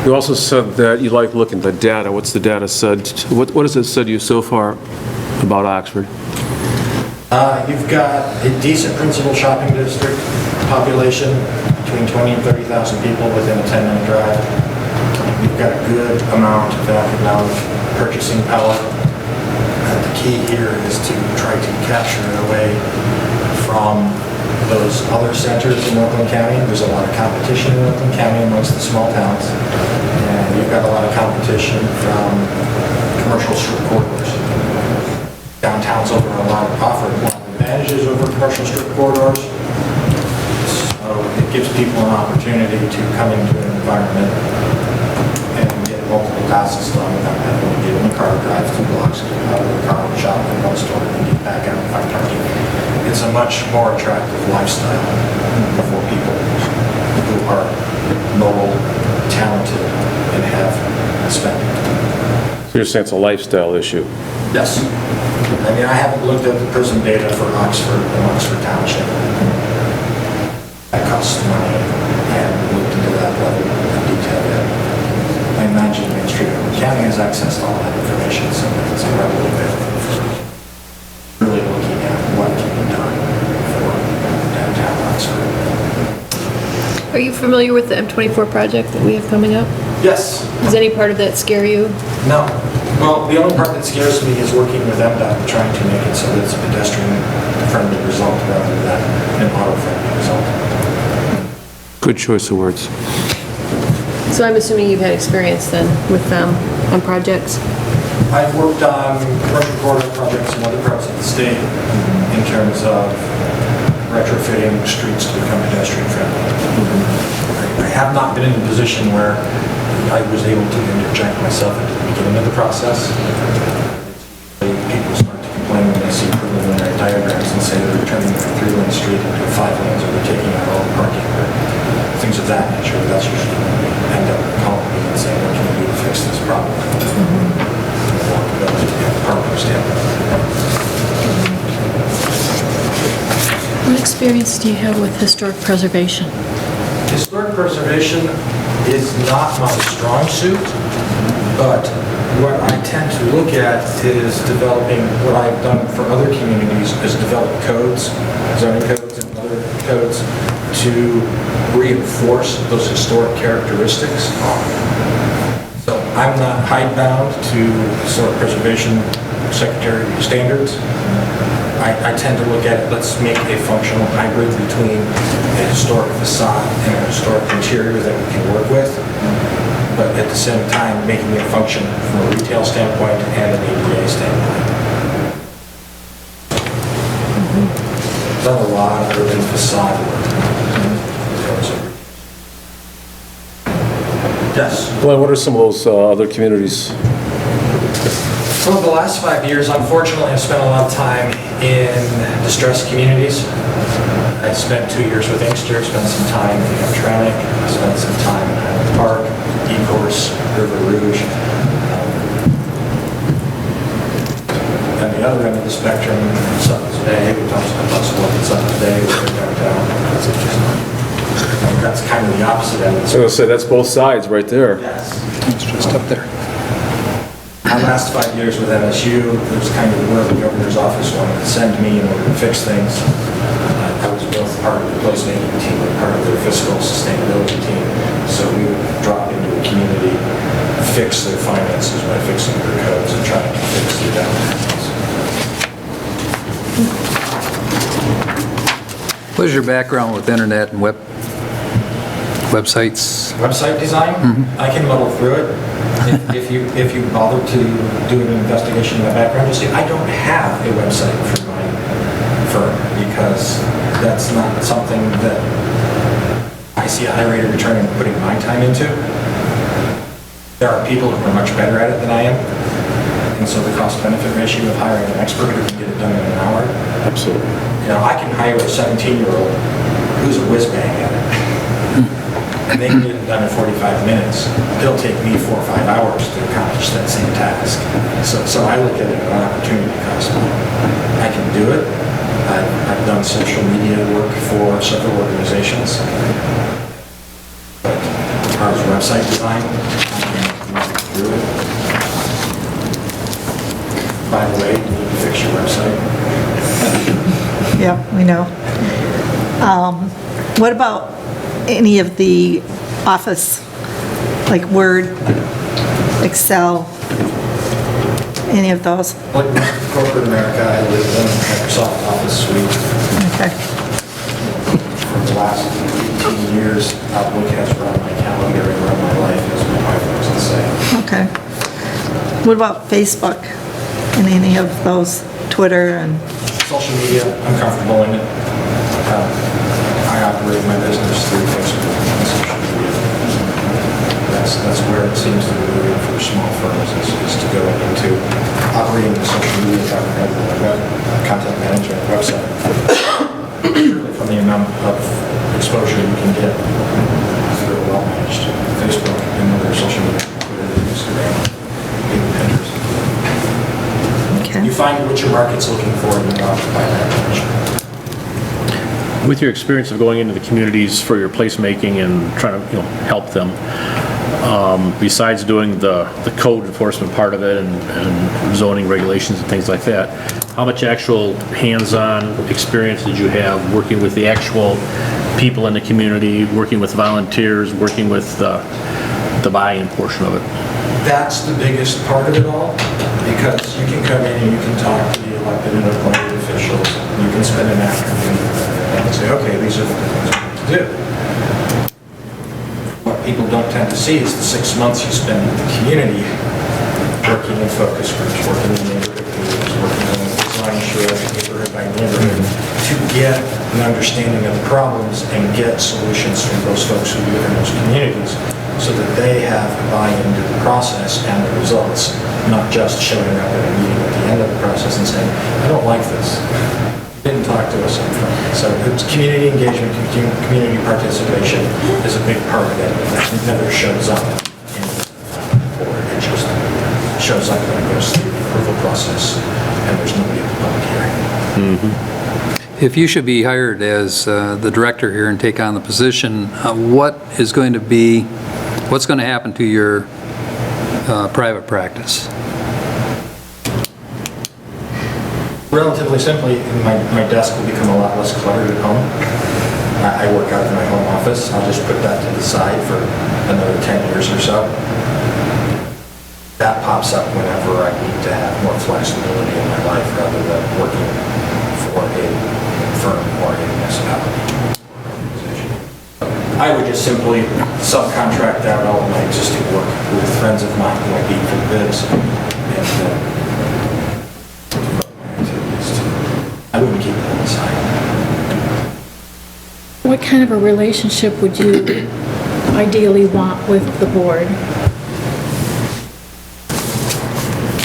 You also said that you like looking at the data. What's the data said? What has it said to you so far about Oxford? You've got a decent principal shopping district, population between 20 and 30,000 people within a 10-minute drive. You've got a good amount of economic purchasing power. The key here is to try to capture it away from those other centers in Oakland County. There's a lot of competition in Oakland County amongst the small towns. And you've got a lot of competition from commercial strip corridors. Downtowns offer a lot of advantages over commercial strip corridors. So it gives people an opportunity to come into an environment and get multiple tasks done without having to get in the car, drive 2 blocks, get out of the car, shop in one store, and get back out and find parking. It's a much more attractive lifestyle for people who are mobile, talented, and have spending. So you're saying it's a lifestyle issue? Yes. I mean, I haven't looked at the prison data for Oxford and Oxford Township. That costs money. I haven't looked into that level of detail yet. I imagine Main Street Oakland County has access to all that information, so it's readily available for really looking at what can be done for downtown Oxford. Are you familiar with the M24 project that we have coming up? Yes. Does any part of that scare you? No. Well, the only part that scares me is working with MDOT, trying to make it so that it's a pedestrian-friendly result rather than an auto-friendly result. Good choice of words. So I'm assuming you've had experience then with them on projects? I've worked on commercial corridor projects in other parts of the state in terms of retrofitting streets to become pedestrian-friendly. I have not been in a position where I was able to interject myself into the beginning of the process. People start to complain when they see preliminary diagrams and say they're turning a 3-lane street into 5 lanes or they're taking out all the parking or things of that nature. That's usually when we end up calling me and saying, what can we do to fix this problem? What experience do you have with historic preservation? Historic preservation is not my strong suit, but what I tend to look at is developing, what I've done for other communities is develop codes, zoning codes and other codes to reinforce those historic characteristics. So I'm not hidebound to historic preservation secretary standards. I tend to look at it, let's make a functional hybrid between a historic facade and a historic interior that we can work with, but at the same time making it function from a retail standpoint and an ADA standpoint. Done a lot of urban facade work. Yes? Glenn, what are some of those other communities? Over the last 5 years, unfortunately, I've spent a lot of time in distressed communities. I spent 2 years with Inkster, spent some time in Hamtramck, spent some time in Highland Park, E-Course, River Rouge. And the other end of the spectrum, Sutton's Bay, we talked about supporting Sutton's Bay, we're downtown. That's kind of the opposite end of the So I was gonna say, that's both sides right there. Yes. It's just up there. My last 5 years with MSU, it was kind of where the governor's office wanted to send me in order to fix things. I was both part of the placemaking team and part of their fiscal sustainability team. So we would drop into a community, fix their finances by fixing their codes and trying to fix their downtowns. What is your background with internet and websites? Website design, I can muddle through it. If you bother to do an investigation in my background, you'll see I don't have a website for my firm because that's not something that I see a high rate of return in putting my time into. There are people who are much better at it than I am, and so the cost-benefit ratio of hiring an expert who can get it done in an hour. Absolutely. You know, I can hire a 17-year-old who's a whiz-bang at it. And they can get it done in 45 minutes. It'll take me 4 or 5 hours to accomplish that same task. So I look at it as an opportunity cost. I can do it. I've done social media work for several organizations. But far as website design, through it. By the way, you need to fix your website. Yeah, we know. What about any of the Office, like Word, Excel, any of those? Like corporate America, I live in Microsoft Office suite. Okay. For the last 18 years, Outlook has run my calendar and run my life, as my wife likes to say. Okay. What about Facebook and any of those, Twitter and? Social media, I'm comfortable in it. I operate my business through Facebook and social media. That's where it seems to be moving for small firms, is to go into operating the social media content management website. From the amount of exposure you can get through a well-managed Facebook and other social media, Twitter, Instagram, even Pinterest. Okay. You find what your market's looking for and you occupy that niche. With your experience of going into the communities for your placemaking and trying to, help them, besides doing the code enforcement part of it and zoning regulations and things like that, how much actual hands-on experience did you have working with the actual people in the community, working with volunteers, working with the buy-in portion of it? That's the biggest part of it all, because you can come in and you can talk to the elected and appointed officials. You can spend an afternoon and say, okay, these are the things we need to do. What people don't tend to see is the 6 months you spend with the community, working in focus groups, working in neighborhood groups, working on design share, neighborhood by neighborhood, to get an understanding of the problems and get solutions from those folks who live in those communities, so that they have a buy-in to the process and the results, not just showing up at a meeting at the end of the process and saying, I don't like this. Didn't talk to us up front. So it's community engagement, community participation is a big part of it. It never shows up in the board. It just shows up when it goes through the approval process and there's nobody at the public hearing. If you should be hired as the director here and take on the position, what's going to happen to your private practice? Relatively simply, my desk will become a lot less cluttered at home. I work out of my home office. I'll just put that to the side for another 10 years or so. That pops up whenever I need to have more flexibility in my life rather than working for a firm or a municipality. I would just simply subcontract out all of my existing work with friends of mine who I beat for the bids, and I wouldn't keep it on the side. What kind of a relationship would you ideally want with the board?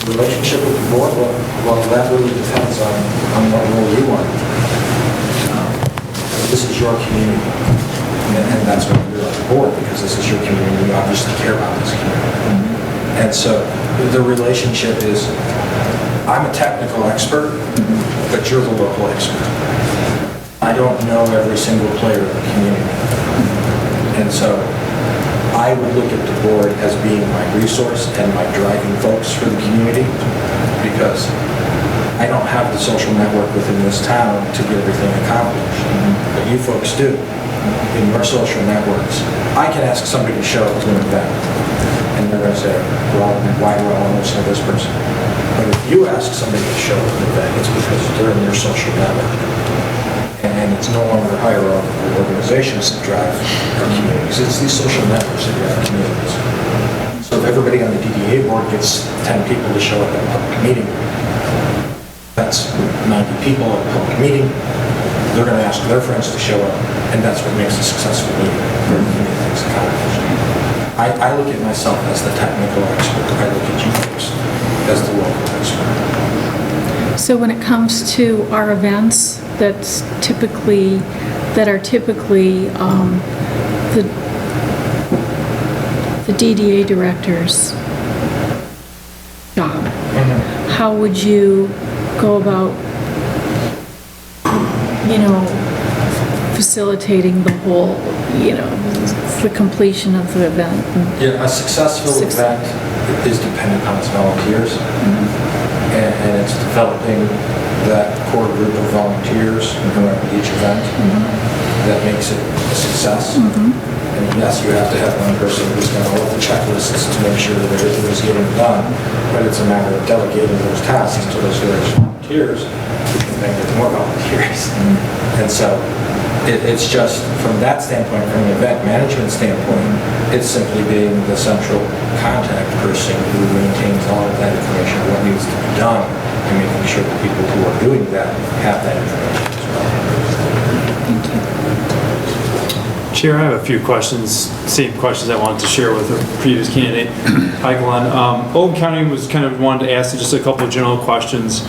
Relationship with the board, well, that really depends on what role you want. This is your community, and that's why you're on the board, because this is your community. You obviously care about this community. And so the relationship is, I'm a technical expert, but you're the local expert. I don't know every single player in the community. And so I would look at the board as being my resource and my driving folks for the community, because I don't have the social network within this town to get everything accomplished. But you folks do in your social networks. I can ask somebody to show up to an event, and they're going to say, well, why do I want to listen to this person? But if you ask somebody to show up to an event, it's because they're in your social network. And it's no longer hierarchical organizations that drive our communities. It's these social networks that drive communities. So if everybody on the DDA board gets 10 people to show up at a public meeting, that's 90 people at a public meeting. They're going to ask their friends to show up, and that's what makes a successful meeting for getting things accomplished. I look at myself as the technical expert. I look at you folks as the local expert. So when it comes to our events that are typically the DDA director's job, how would you go about, facilitating the whole, the completion of the event. Yeah, a successful event is dependent on its volunteers. And it's developing that core group of volunteers around each event that makes it a success. And yes, you have to have one person who's got all of the checklists to make sure that everything is getting done, but it's a matter of delegating those tasks to those various volunteers who can then get more volunteers. And so it's just, from that standpoint, from an event management standpoint, it's simply being the central contact person who maintains all of that information, what needs to be done, and making sure that people who are doing that have that information as well. Thank you. Chair, I have a few questions, same questions I wanted to share with the previous candidate. Hi, Glenn. Oakland County was kind of wanted to ask just a couple of general questions.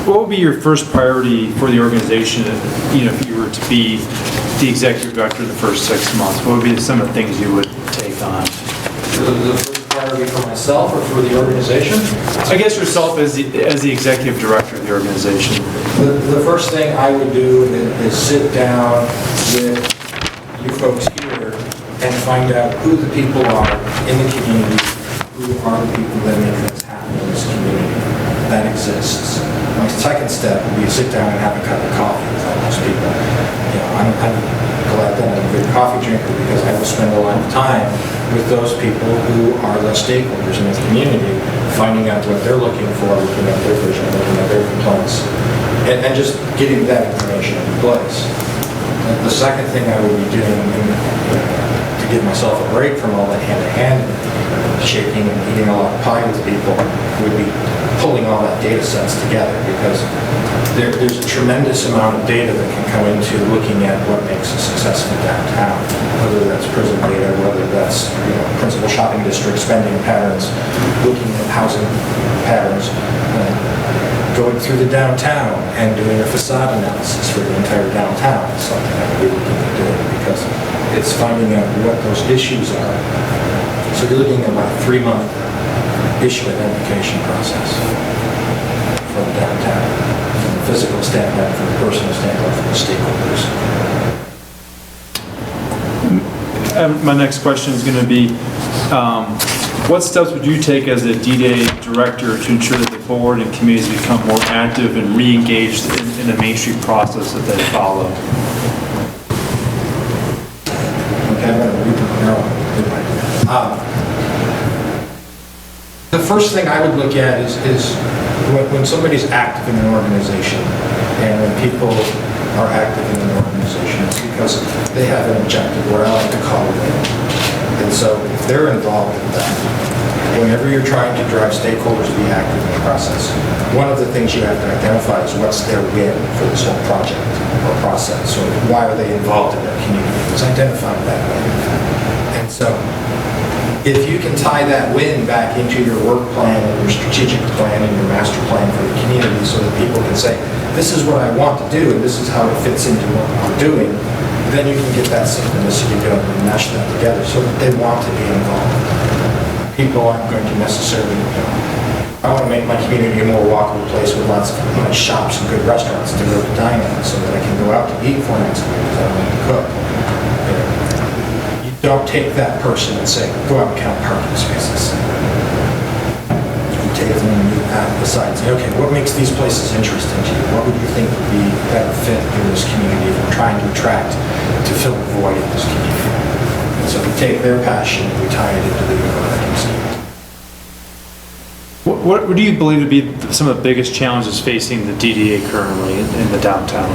What would be your first priority for the organization, if you were to be the executive director the first 6 months? What would be some of the things you would take on? The first priority for myself or for the organization? I guess yourself as the executive director of the organization. The first thing I would do is sit down with you folks here and find out who the people are in the community, who are the people that make things happen in this community that exists. My second step would be to sit down and have a cup of coffee with all those people. I'm glad that I'm a good coffee drinker because I will spend a lot of time with those people who are the stakeholders in the community, finding out what they're looking for, looking at their vision, looking at their complaints, and just getting that information in place. The second thing I would be doing to give myself a break from all that hand-to-hand shaking and eating a lot of pie with people would be pulling all that data sets together, because there's a tremendous amount of data that can come into looking at what makes a successful downtown, whether that's prison data, whether that's principal shopping district spending patterns, looking at housing patterns, going through the downtown and doing a facade analysis for the entire downtown is something I'm really looking at doing, because it's finding out what those issues are. So you're looking at about a 3-month issue identification process for the downtown, from the physical standpoint, from the personal standpoint, from the stakeholders. My next question is going to be, what steps would you take as a DDA director to ensure that the board and committees become more active and re-engaged in the Main Street process that they follow? Okay, I'm going to read them now. The first thing I would look at is when somebody's active in an organization, and when people are active in an organization, it's because they have an objective, what I like to call it. And so if they're involved in that, whenever you're trying to drive stakeholders to be active in the process, one of the things you have to identify is what's their win for this whole project or process, or why are they involved in their community. It's identifying that win. And so if you can tie that win back into your work plan and your strategic plan and your master plan for the community, so that people can say, this is what I want to do and this is how it fits into what we're doing, then you can get that synchronicity going and mesh that together so that they want to be involved. People aren't going to necessarily, I want to make my community a more walkable place with lots of nice shops and good restaurants to go to dine at, so that I can go out to eat for next week because I don't like to cook. You don't take that person and say, go out and count parking spaces. You take them and you decide, say, okay, what makes these places interesting to you? What would you think would be a better fit in this community if we're trying to attract, to fill a void in this community? And so we take their passion and we tie it into the overarching scheme. What do you believe to be some of the biggest challenges facing the DDA currently in the downtown?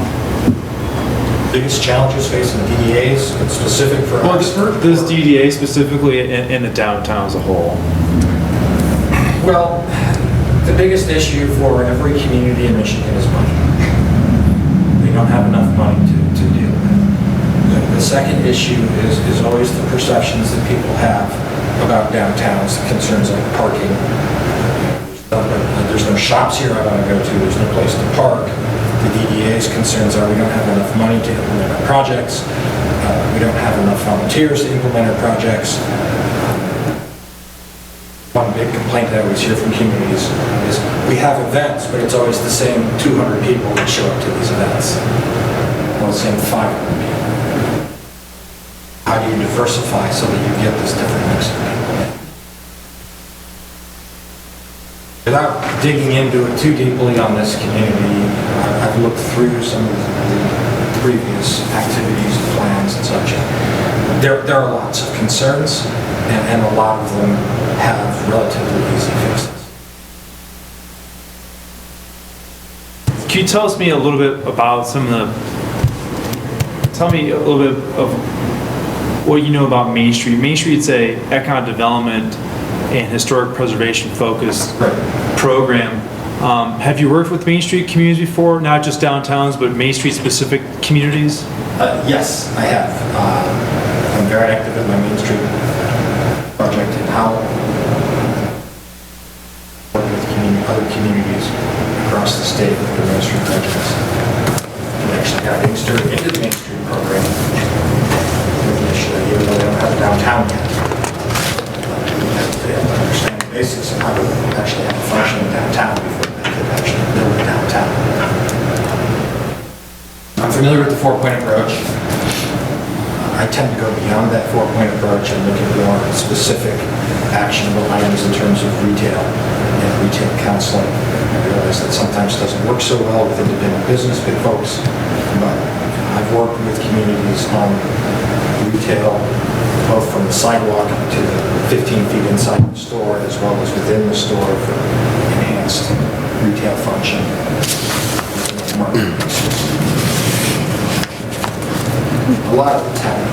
Biggest challenges facing DDAs, and specific for Oxford? This DDA specifically in the downtown as a whole. Well, the biggest issue for every community in Michigan is money. They don't have enough money to deal with. The second issue is always the perceptions that people have about downtowns, concerns like parking. There's no shops here I want to go to, there's no place to park. The DDA's concerns are we don't have enough money to implement our projects, we don't have enough volunteers to implement our projects. One big complaint that I always hear from communities is we have events, but it's always the same 200 people that show up to these events, or the same 500 people. diversify so that you get this different mix of people in. Without digging into it too deeply on this community, I've looked through some of the previous activities, plans and such. There are lots of concerns, and a lot of them have relatively easy fixes. Can you tell me a little bit about tell me a little bit of what you know about Main Street. Main Street's a economic development and historic preservation focused program. Have you worked with Main Street communities before, not just downtowns, but Main Street specific communities? Yes, I have. I'm very active in my Main Street project in Howell. Work with other communities across the state with their Main Street projects. We actually got Inkster into the Main Street program. Initially, even though they don't have a downtown yet. They have to understand the basics of how to actually have a functioning downtown before they could actually build a downtown. I'm familiar with the four-point approach. I tend to go beyond that four-point approach and look at more specific actionable items in terms of retail and retail counseling. I realize that sometimes doesn't work so well with independent business, big folks, but I've worked with communities on retail, both from the sidewalk to the 15 feet inside the store, as well as within the store for enhanced retail function. A lot of the talent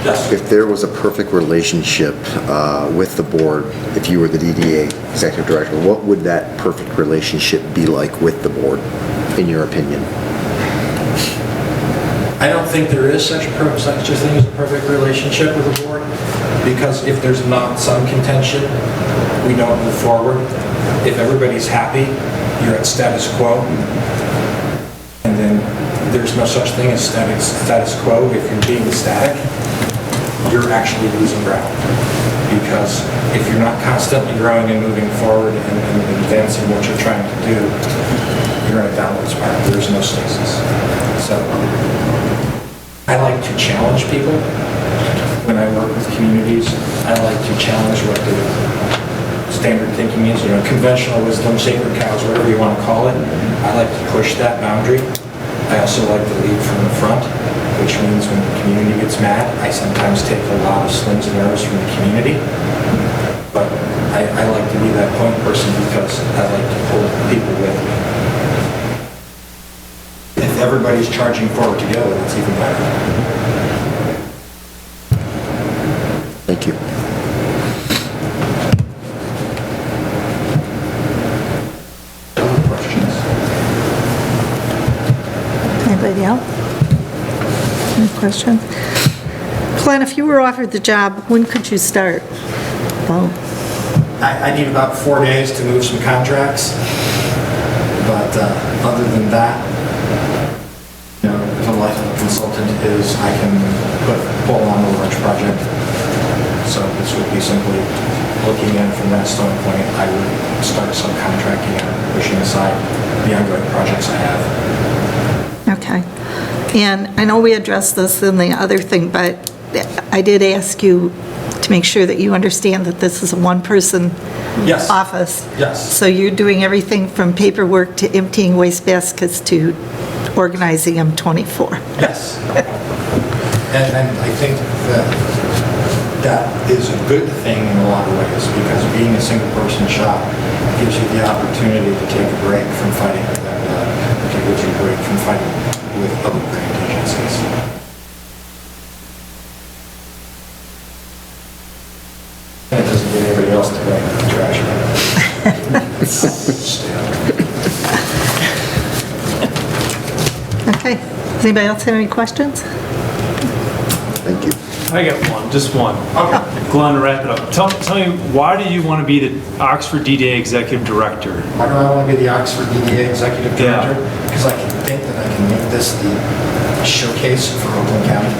Yes. If there was a perfect relationship with the board, if you were the DDA executive director, what would that perfect relationship be like with the board, in your opinion? I don't think there is such a thing as a perfect relationship with the board, because if there's not some contention, we don't move forward. If everybody's happy, you're at status quo, and then there's no such thing as status quo. If you're being static, you're actually losing ground, because if you're not constantly growing and moving forward and advancing what you're trying to do, you're in a downward spiral. There's no stasis. So I like to challenge people when I work with communities. I like to challenge what the standard thinking is, conventional wisdom, sacred cows, whatever you want to call it. I like to push that boundary. I also like to lead from the front, which means when the community gets mad, I sometimes take a lot of slings and arrows from the community. But I like to be that point person because I like to pull people with me. If everybody's charging forward together, that's even better. Thank you. Other questions? Anybody else? Any questions? Glenn, if you were offered the job, when could you start? Well, I need about 4 days to move some contracts, but other than that, the life of a consultant is I can pull on a large project. So this would be simply looking in from that standpoint. I would start subcontracting and pushing aside the ongoing projects I have. okay. And I know we addressed this in the other thing, but I did ask you to make sure that you understand that this is a one-person Yes. office. Yes. So you're doing everything from paperwork to emptying waste baskets to organizing them 24. Yes. And I think that is a good thing in a lot of ways, because being a single-person shop gives you the opportunity to take a break from fighting with that. It gives you a break from fighting with other grant agencies. And it doesn't get anybody else to bring the trash. Okay. Does anybody else have any questions? Thank you. I got one, just one. Okay. Glenn, to wrap it up, tell me, why do you want to be the Oxford DDA Executive Director? Why do I want to be the Oxford DDA Executive Director? Yeah. Because I think that I can make this the showcase for Oakland County.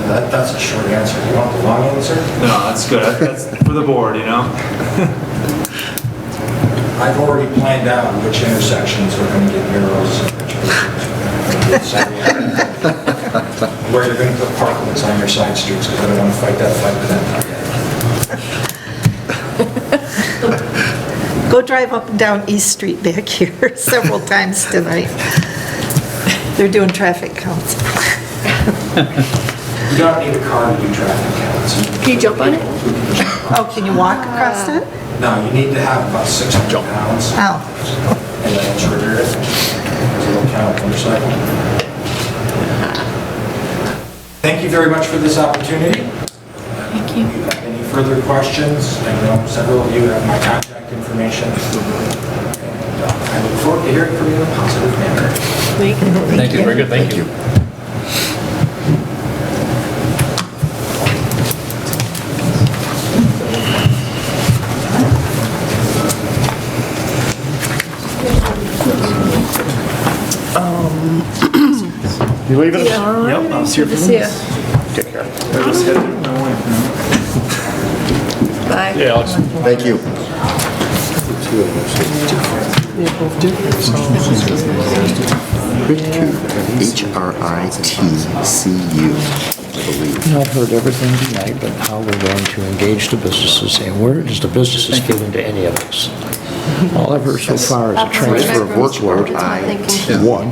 That's a short answer. You want the long answer? No, that's good. That's for the board, you know? I've already planned out which intersections are going to get arrows, where you're going to put parklands on your side streets, because I don't want to fight that fight with that. Go drive up and down East Street back here several times tonight. They're doing traffic counts. You don't need a car to do traffic counts. Can you jump on it? Oh, can you walk across it? No, you need to have about 600 pounds. Oh. And then trigger it. There's a little count motorcycle. Thank you very much for this opportunity. Thank you. If you have any further questions, I know several of you have my contact information. And I look forward to hearing from you in a positive manner. Thank you, very good, thank you. You leaving? Yeah, all right. Yep, I'll see you. Good to see you. Take care. I just hit my wife now. Bye. Yeah, Alex. Thank you. HRITCU, I believe. I've heard everything tonight, but how we're going to engage the businesses, and where does the businesses fit into any of this? All I've heard so far is a transfer of workload, one.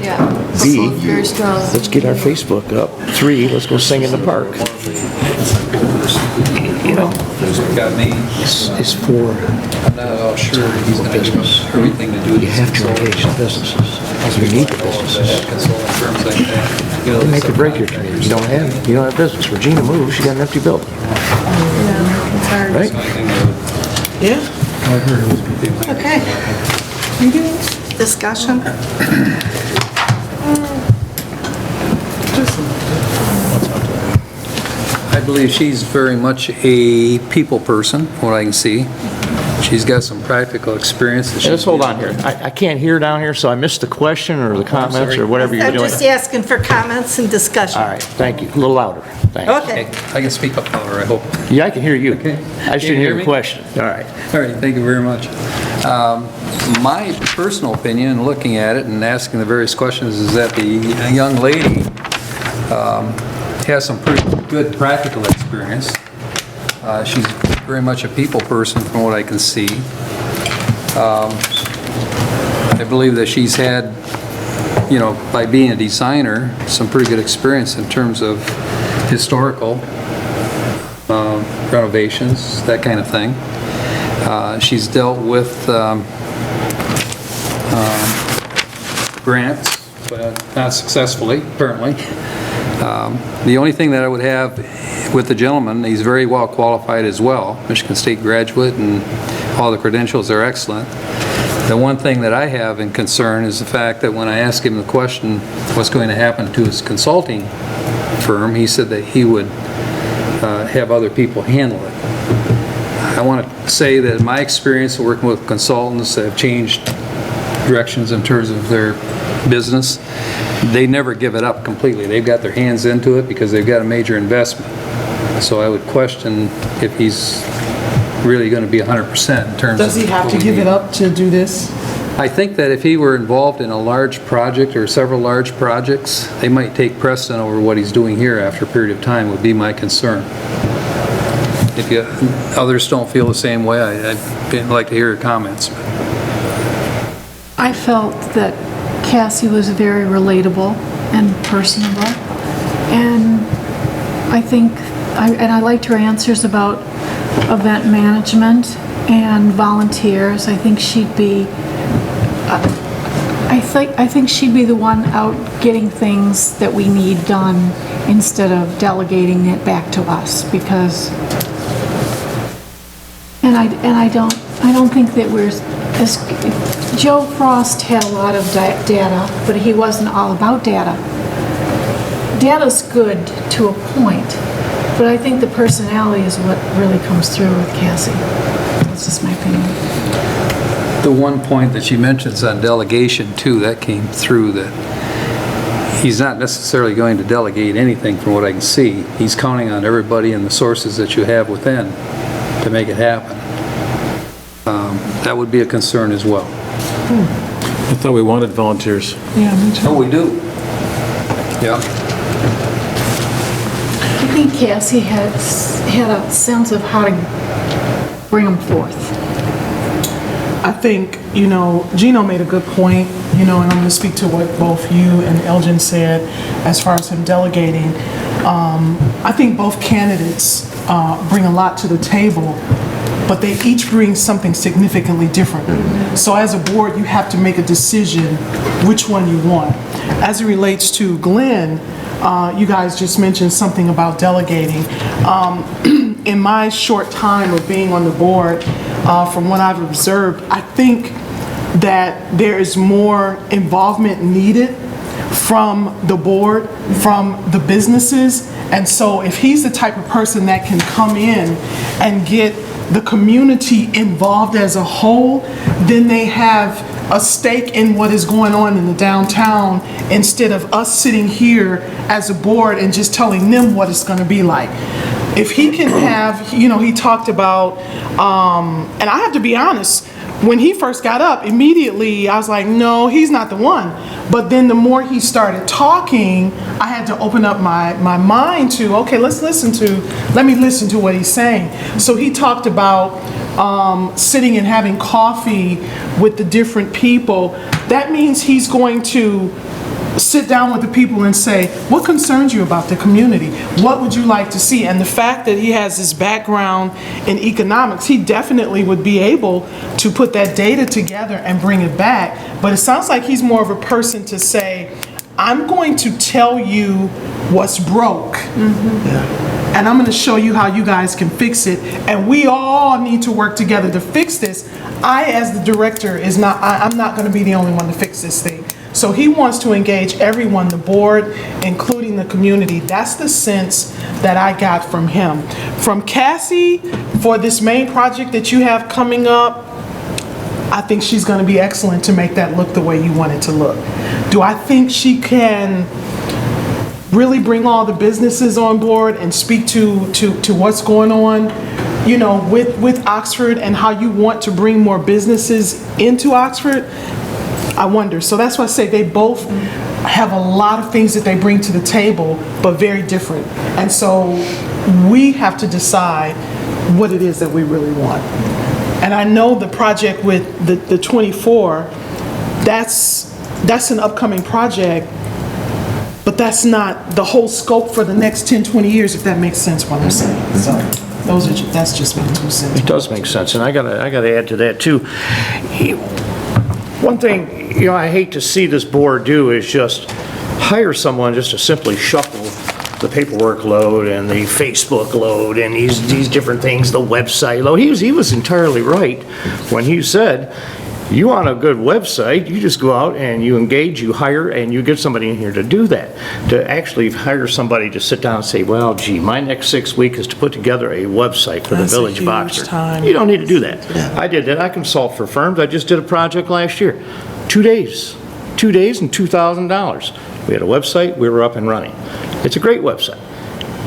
B, Very strong. let's get our Facebook up. 3, let's go sing in the park. You know, Got me. it's for I'm not at all sure he's going to give us everything to do with you have to engage the businesses. We need the businesses. consulting firms like that. You know, They make or break your community. You don't have business. Regina moves, she got an empty building, Yeah, it's hard. right? Yeah. Okay. Discussion? I believe she's very much a people person, from what I can see. She's got some practical experience. that Just she's- hold on here. I can't hear down here, so I missed the question or the comments or whatever you're I'm doing. just asking for comments and discussion. All right, thank you. A little louder. Thanks. Okay. I can speak up louder, I hope. Yeah, I can hear you. Okay. I just Can you didn't hear hear me? the question. All right. All right, thank you very much. My personal opinion, in looking at it and asking the various questions, is that the young lady has some pretty good practical experience. She's very much a people person, from what I can see. I believe that she's had, you know, by being a designer, some pretty good experience in terms of historical renovations, that kind of thing. She's dealt with grants, but not successfully, apparently. The only thing that I would have with the gentleman, he's very well qualified as well, Michigan State graduate, and all the credentials are excellent. The one thing that I have in concern is the fact that when I asked him the question, what's going to happen to his consulting firm, he said that he would have other people handle it. I want to say that in my experience working with consultants that have changed directions in terms of their business, they never give it up completely. They've got their hands into it because they've got a major investment. So I would question if he's really going to be 100% in terms of... Does he have what to we give need. it up to do this? I think that if he were involved in a large project or several large projects, they might take precedent over what he's doing here after a period of time, would be my concern. If others don't feel the same way, I'd like to hear your comments. I felt that Cassie was very relatable and personable, and I think, I liked her answers about event management and volunteers. I think she'd be, I think she'd be the one out getting things that we need done instead of delegating it back to us, because, and I don't think that we're, Joe Frost had a lot of data, but he wasn't all about data. Data's good to a point, but I think the personality is what really comes through with Cassie. That's just my opinion. The one point that she mentions on delegation too, that came through, that he's not necessarily going to delegate anything from what I can see. He's counting on everybody and the sources that you have within to make it happen. That would be a concern as well. I thought we wanted volunteers. Yeah, me too. Oh, we do. Yeah. I think Cassie had a sense of how to bring them forth. I think, Gino made a good point, and I'm going to speak to what both you and Elgin said as far as him delegating. I think both candidates bring a lot to the table, but they each bring something significantly different. So as a board, you have to make a decision which one you want. As it relates to Glenn, you guys just mentioned something about delegating. In my short time of being on the board, from what I've observed, I think that there is more involvement needed from the board, from the businesses. And so if he's the type of person that can come in and get the community involved as a whole, then they have a stake in what is going on in the downtown instead of us sitting here as a board and just telling them what it's going to be like. If he can have, he talked about, and I have to be honest, when he first got up, immediately I was like, no, he's not the one. But then the more he started talking, I had to open up my mind to, okay, let me listen to what he's saying. So he talked about sitting and having coffee with the different people. That means he's going to sit down with the people and say, what concerns you about the community? What would you like to see? And the fact that he has this background in economics, he definitely would be able to put that data together and bring it back. But it sounds like he's more of a person to say, I'm going to tell you what's broke. And I'm going to show you how you guys can fix it. And we all need to work together to fix this. I, as the director, I'm not going to be the only one to fix this thing. So he wants to engage everyone, the board, including the community. That's the sense that I got from him. From Cassie, for this main project that you have coming up, I think she's going to be excellent to make that look the way you want it to look. Do I think she can really bring all the businesses on board and speak to what's going on, with Oxford and how you want to bring more businesses into Oxford? I wonder. So that's why I say they both have a lot of things that they bring to the table, but very different. And so we have to decide what it is that we really want. And I know the project with the 24, that's an upcoming project, but that's not the whole scope for the next 10, 20 years, if that makes sense what I'm saying. So that's just my 2 cents. It does make sense, and I gotta add to that too. One thing, I hate to see this board do is just hire someone just to simply shuffle the paperwork load and the Facebook load and these different things, the website load. He was entirely right when he said, you want a good website, you just go out and you engage, you hire, and you get somebody in here to do that. To actually hire somebody to sit down and say, well, gee, my next 6 weeks is to put together a website for the Village of Oxford. You don't need to do that. I did that. I consult for firms. I just did a project last year. 2 days. 2 days and $2,000. We had a website. We were up and running. It's a great website.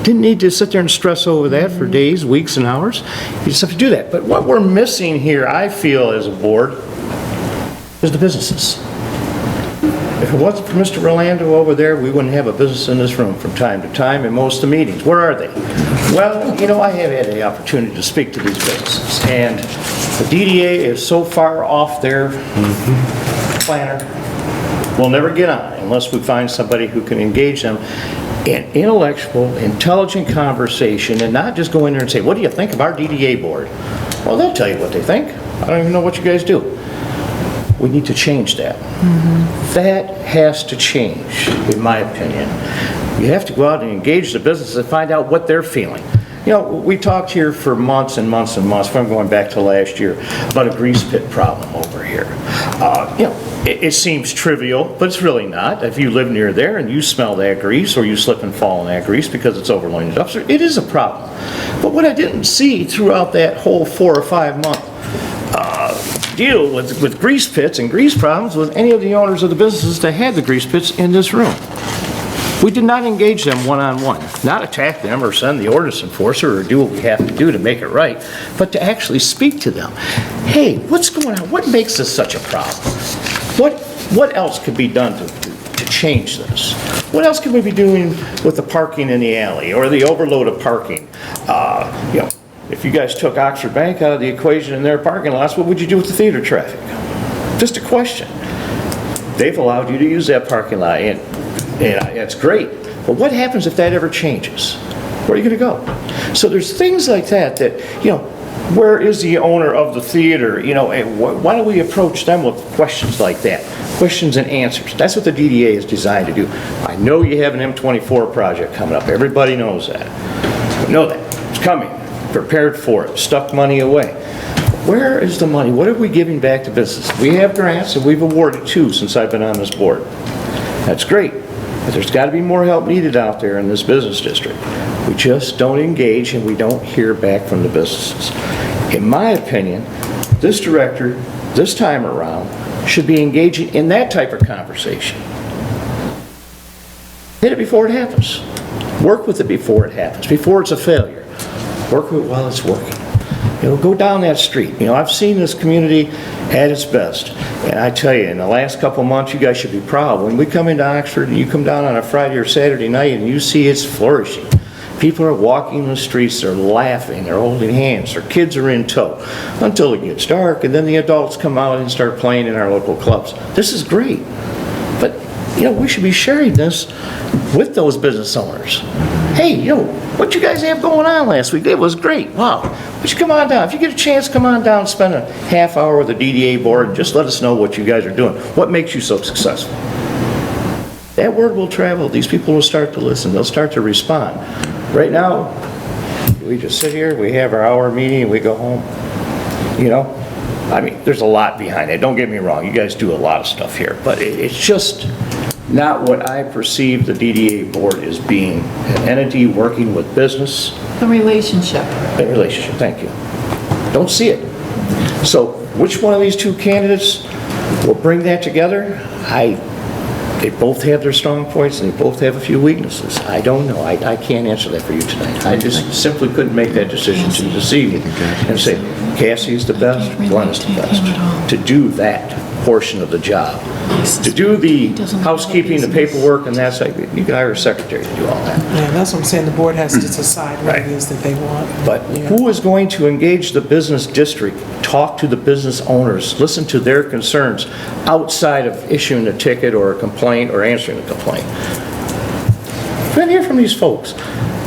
Didn't need to sit there and stress over that for days, weeks, and hours. You just have to do that. But what we're missing here, I feel, as a board, is the businesses. If it wasn't for Mr. Rolando over there, we wouldn't have a business in this room from time to time in most of the meetings. Where are they? Well, I have had the opportunity to speak to these businesses, and the DDA is so far off their planner, we'll never get on unless we find somebody who can engage them in intellectual, intelligent conversation, and not just go in there and say, what do you think of our DDA board? Well, they'll tell you what they think. I don't even know what you guys do. We need to change that. That has to change, in my opinion. You have to go out and engage the business and find out what they're feeling. We talked here for months and months and months, I'm going back to last year, about a grease pit problem over here. It seems trivial, but it's really not. If you live near there and you smell that grease, or you slip and fall in that grease because it's overloading the dumpster, it is a problem. But what I didn't see throughout that whole 4 or 5 month deal with grease pits and grease problems was any of the owners of the businesses that had the grease pits in this room. We did not engage them one-on-one, not attack them or send the ordinance enforcer or do what we have to do to make it right, but to actually speak to them. Hey, what's going on? What makes this such a problem? What else could be done to change this? What else could we be doing with the parking in the alley or the overload of parking? You know, if you guys took Oxford Bank out of the equation in their parking lots, what would you do with the theater traffic? Just a question. They've allowed you to use that parking lot, and it's great. But what happens if that ever changes? Where are you going to go? So there's things like that, you know, where is the owner of the theater? You know, and why don't we approach them with questions like that? Questions and answers. That's what the DDA is designed to do. I know you have an M24 project coming up. Everybody knows that. We know that. It's coming. Prepared for it. Stuck money away. Where is the money? What are we giving back to business? We have grants, and we've awarded 2 since I've been on this board. That's great, but there's got to be more help needed out there in this business district. We just don't engage, and we don't hear back from the businesses. In my opinion, this director, this time around, should be engaging in that type of conversation. Hit it before it happens. Work with it before it happens, before it's a failure. Work with it while it's working. You know, go down that street. You know, I've seen this community at its best. And I tell you, in the last couple of months, you guys should be proud. When we come into Oxford and you come down on a Friday or Saturday night and you see it's flourishing. People are walking the streets, they're laughing, they're holding hands, their kids are in tow until it gets dark, and then the adults come out and start playing in our local clubs. This is great. But, you know, we should be sharing this with those business owners. Hey, you know, what you guys have going on last week? It was great. Wow. But you come on down. If you get a chance, come on down and spend a half hour with the DDA board and just let us know what you guys are doing. What makes you so successful? That word will travel. These people will start to listen. They'll start to respond. Right now, we just sit here, we have our hour meeting, and we go home. You know? I mean, there's a lot behind it. Don't get me wrong. You guys do a lot of stuff here. But it's just not what I perceive the DDA board as being. An entity working with business. The relationship. A relationship, thank you. Don't see it. So which one of these 2 candidates will bring that together? They both have their strong points and they both have a few weaknesses. I don't know. I can't answer that for you tonight. I just simply couldn't make that decision to this evening and say, Cassie's the best, Glenn is the best. To do that portion of the job. To do the housekeeping, the paperwork, and that's like, you can hire a secretary to do all that. Yeah, that's what I'm saying, the board has to decide what it is that they want. But who is going to engage the business district, talk to the business owners, listen to their concerns outside of issuing a ticket or a complaint or answering a complaint? I've been here from these folks.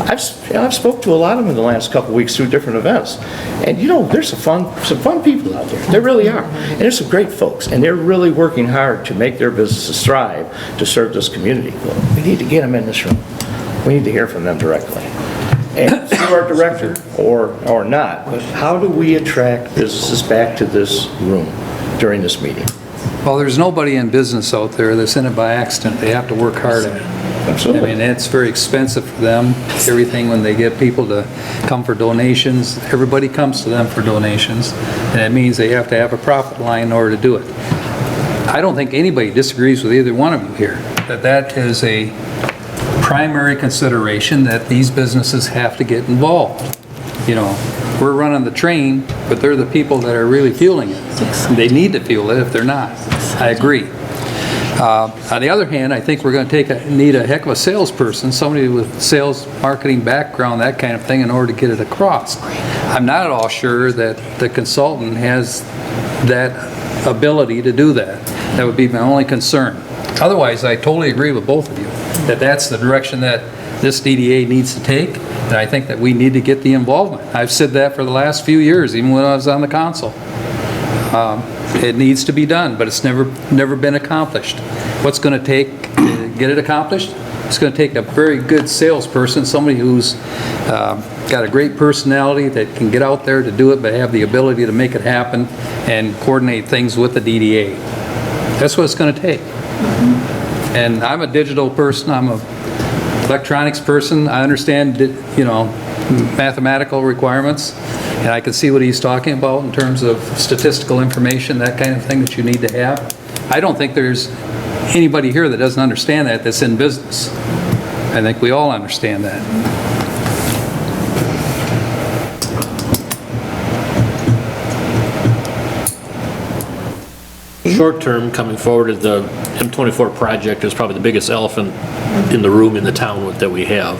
I've spoke to a lot of them in the last couple of weeks through different events. And you know, there's some fun people out there. There really are. And there's some great folks. And they're really working hard to make their businesses thrive to serve this community. Well, we need to get them in this room. We need to hear from them directly. And through our director or not, but how do we attract businesses back to this room during this meeting? Well, there's nobody in business out there that's in it by accident. They have to work hard at it. Absolutely. I mean, it's very expensive for them. Everything when they get people to come for donations, everybody comes to them for donations. And it means they have to have a profit line in order to do it. I don't think anybody disagrees with either one of you here, that is a primary consideration that these businesses have to get involved. You know, we're running the train, but they're the people that are really fueling it. They need to fuel it if they're not. I agree. On the other hand, I think we're going to need a heck of a salesperson, somebody with sales, marketing background, that kind of thing, in order to get it across. I'm not at all sure that the consultant has that ability to do that. That would be my only concern. Otherwise, I totally agree with both of you, that that's the direction that this DDA needs to take, and I think that we need to get the involvement. I've said that for the last few years, even when I was on the council. It needs to be done, but it's never been accomplished. What's going to take to get it accomplished? It's going to take a very good salesperson, somebody who's got a great personality that can get out there to do it, but have the ability to make it happen and coordinate things with the DDA. That's what it's going to take. And I'm a digital person. I'm a electronics person. I understand, you know, mathematical requirements. And I can see what he's talking about in terms of statistical information, that kind of thing that you need to have. I don't think there's anybody here that doesn't understand that, that's in business. I think we all understand that. Short term, coming forward, the M24 project is probably the biggest elephant in the room in the town that we have.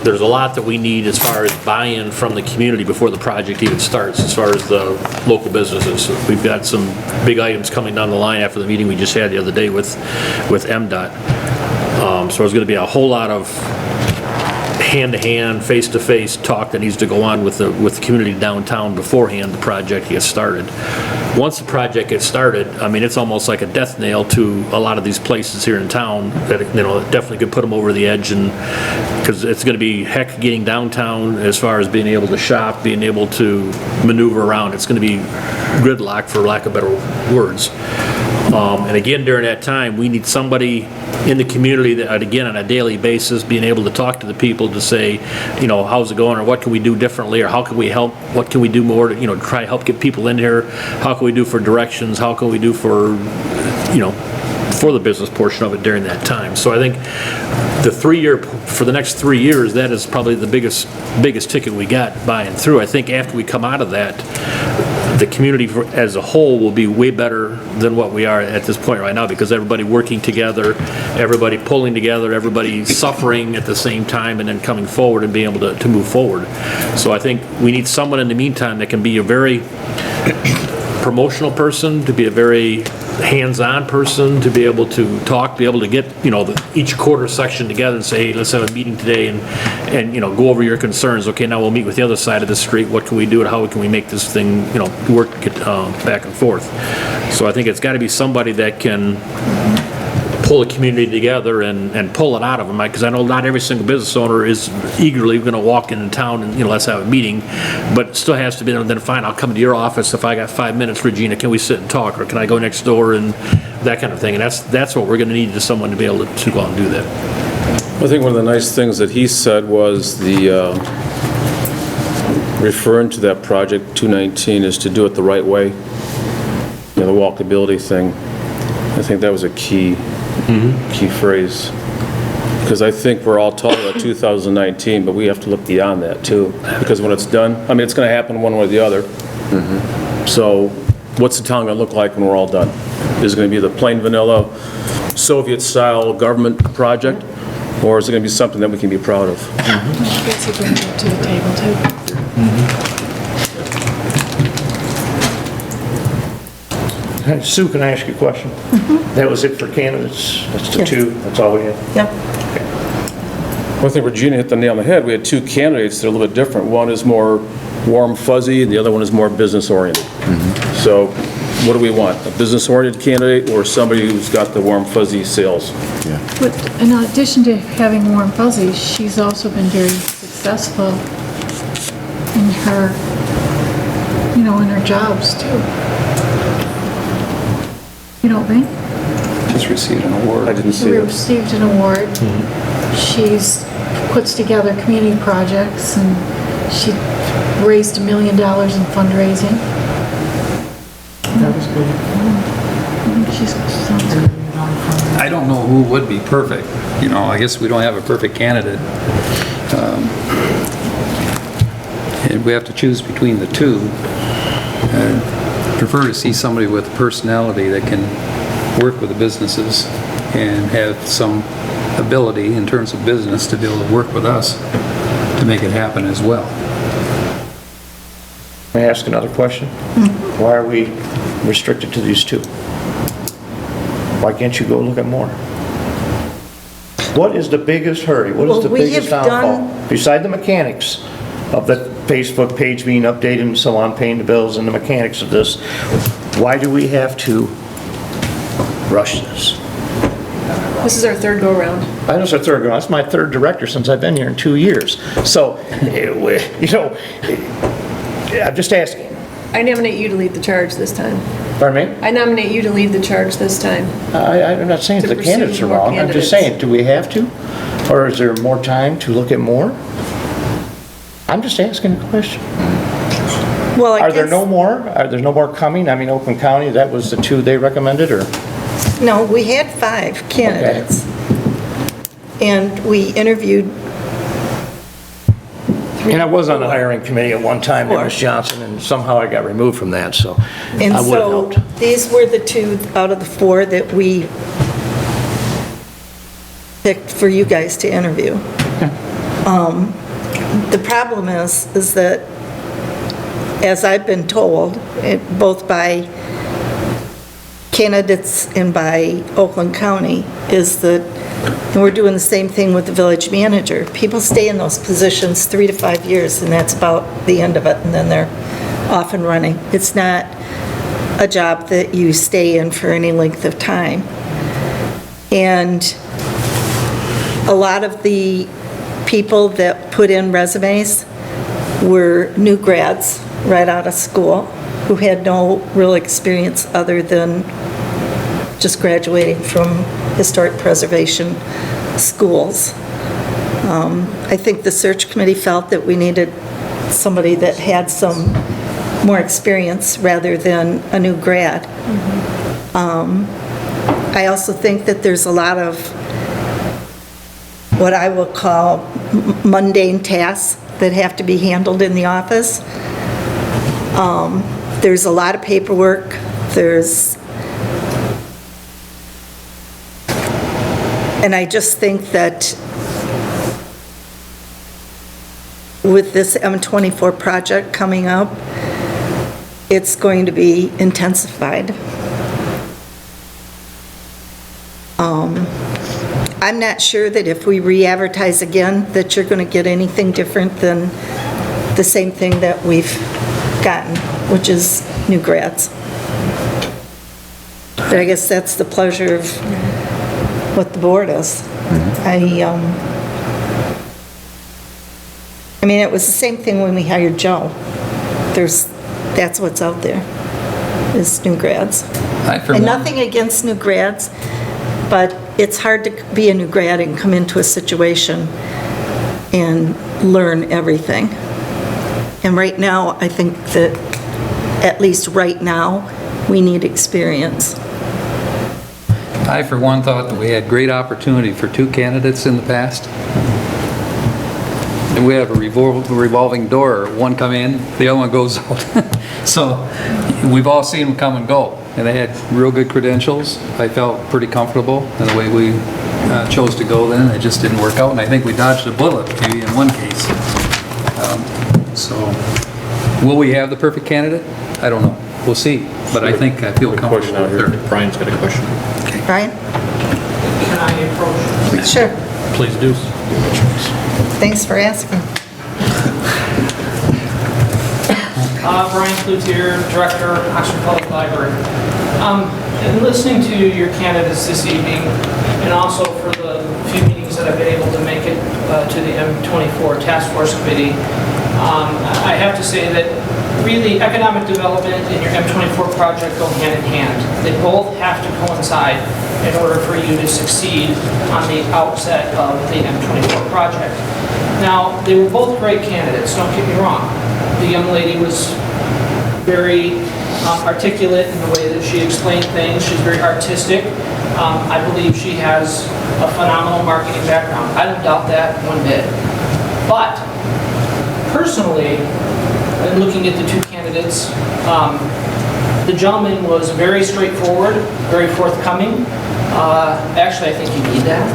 There's a lot that we need as far as buy-in from the community before the project even starts, as far as the local businesses. We've got some big items coming down the line after the meeting we just had the other day with MDOT. So there's going to be a whole lot of hand-to-hand, face-to-face talk that needs to go on with the community downtown beforehand the project gets started. Once the project gets started, I mean, it's almost like a death nail to a lot of these places here in town that, you know, definitely could put them over the edge, and because it's going to be heck getting downtown as far as being able to shop, being able to maneuver around. It's going to be gridlock, for lack of better words. And again, during that time, we need somebody in the community that, again, on a daily basis, being able to talk to the people to say, you know, how's it going, or what can we do differently, or how can we help, what can we do more to, you know, try to help get people in here, how can we do for directions, how can we do for, you know, for the business portion of it during that time. So I think for the next 3 years, that is probably the biggest ticket we got buying through. I think after we come out of that, the community as a whole will be way better than what we are at this point right now, because everybody working together, everybody pulling together, everybody suffering at the same time, and then coming forward and being able to move forward. So I think we need someone in the meantime that can be a very promotional person, to be a very hands-on person, to be able to talk, be able to get, you know, each quarter section together and say, hey, let's have a meeting today and you know, go over your concerns. Okay, now we'll meet with the other side of the street. What can we do and how can we make this thing, you know, work, get back and forth. So I think it's got to be somebody that can pull the community together and pull it out of them, because I know not every single business owner is eagerly going to walk into town and, you know, let's have a meeting, but it still has to be, then fine, I'll come to your office if I got 5 minutes, Regina, can we sit and talk, or can I go next door, and that kind of thing. And that's what we're going to need, is someone to be able to go out and do that. I think one of the nice things that he said was referring to that project 219 is to do it the right way. You know, the walkability thing. I think that was a key phrase. Because I think we're all talking about 2019, but we have to look beyond that too. Because when it's done, I mean, it's going to happen one way or the other. So what's the town going to look like when we're all done? Is it going to be the plain vanilla Soviet-style government project? Or is it going to be something that we can be proud of? I guess he brings it to the table too. Sue, can I ask you a question? That was it for candidates? That's the Yes. two? That's all we had? Yep. Well, I think Regina hit the nail on the head. We had two candidates that are a little bit different. One is more warm, fuzzy, and the other one is more business-oriented. So what do we want? A business-oriented candidate or somebody who's got the warm, fuzzy sales? But in addition to having warm fuzzies, she's also been very successful in her, you know, in her jobs too. You don't think? Just received an award. I didn't She see that. received an award. She's puts together community projects, and she raised $1 million in fundraising. That was good. She sounds good. I don't know who would be perfect. You know, I guess we don't have a perfect candidate. And we have to choose between the two. I prefer to see somebody with personality that can work with the businesses and have some ability in terms of business to be able to work with us to make it happen as well. May I ask another question? Why are we restricted to these two? Why can't you go look at more? What is the biggest hurry? What is Well, the we biggest have downfall? Beside the mechanics of the Facebook page being updated and so on, paying the bills and the mechanics of this, why do we have to rush this? This is our third go-around. I know it's our third go. That's my third director since I've been here in 2 years. So, you know, I'm just asking. I nominate you to lead the charge this time. Pardon me? I nominate you to lead the charge this time. I'm not saying To the pursue candidates are more wrong. I'm just candidates. saying, do we have to? Or is there more time to look at more? I'm just asking a question. Well, I Are there guess- no more? Are there no more coming? I mean, Oakland County, that was the two they recommended, or? No, we had 5 candidates. and we interviewed And I was on the hiring committee at one time, there was Johnson, and somehow I got removed from that, so And I would have so helped. these were the 2 out of the 4 that we picked for you guys to interview. The problem is that, as I've been told, both by candidates and by Oakland County, is that, and we're doing the same thing with the village manager, people stay in those positions 3 to 5 years, and that's about the end of it, and then they're off and running. It's not a job that you stay in for any length of time. And a lot of the people that put in resumes were new grads right out of school who had no real experience other than just graduating from historic preservation schools. I think the search committee felt that we needed somebody that had some more experience rather than a new grad. I also think that there's a lot of what I will call mundane tasks that have to be handled in the office. There's a lot of paperwork. And I just think that with this M24 project coming up, it's going to be intensified. I'm not sure that if we re-advertise again, that you're going to get anything different than the same thing that we've gotten, which is new grads. But I guess that's the pleasure of what the board is. I mean, it was the same thing when we hired Joe. That's what's out there, is new grads. And nothing against new grads, but it's hard to be a new grad and come into a situation and learn everything. And right now, I think that, at least right now, we need experience. I, for one, thought that we had great opportunity for 2 candidates in the past. And we have a revolving door. One come in, the other one goes out. So we've all seen them come and go. And they had real good credentials. I felt pretty comfortable in the way we chose to go then. It just didn't work out. And I think we dodged a bullet maybe in one case. So will we have the perfect candidate? I don't know. We'll see. But I think I feel comfortable with her. Brian's got a question. Brian? Can I approach? Sure. Please do. Thanks for asking. Brian Cloutier, Director, Oxford Public Library. In listening to your candidates this evening, and also for the few meetings that I've been able to make it to the M24 Task Force Committee, I have to say that really economic development and your M24 project go hand in hand. They both have to coincide in order for you to succeed on the outset of the M24 project. Now, they were both great candidates, don't get me wrong. The young lady was very articulate in the way that she explained things. She's very artistic. I believe she has a phenomenal marketing background. I don't doubt that one bit. But personally, in looking at the 2 candidates, the gentleman was very straightforward, very forthcoming. Actually, I think you need that.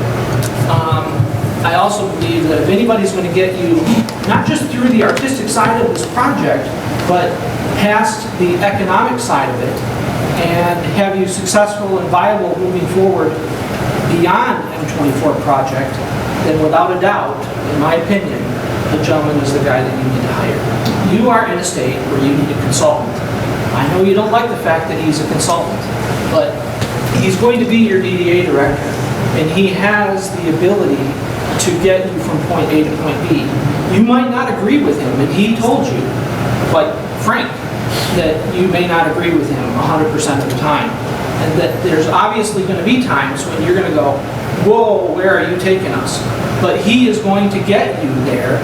I also believe that if anybody's going to get you, not just through the artistic side of this project, but past the economic side of it, and have you successful and viable moving forward beyond M24 project, then without a doubt, in my opinion, the gentleman is the guy that you need to hire. You are in a state where you need a consultant. I know you don't like the fact that he's a consultant, but he's going to be your DDA director, and he has the ability to get you from point A to point B. You might not agree with him, and he told you, quite frank, that you may not agree with him 100% of the time, and that there's obviously going to be times when you're going to go, whoa, where are you taking us? But he is going to get you there,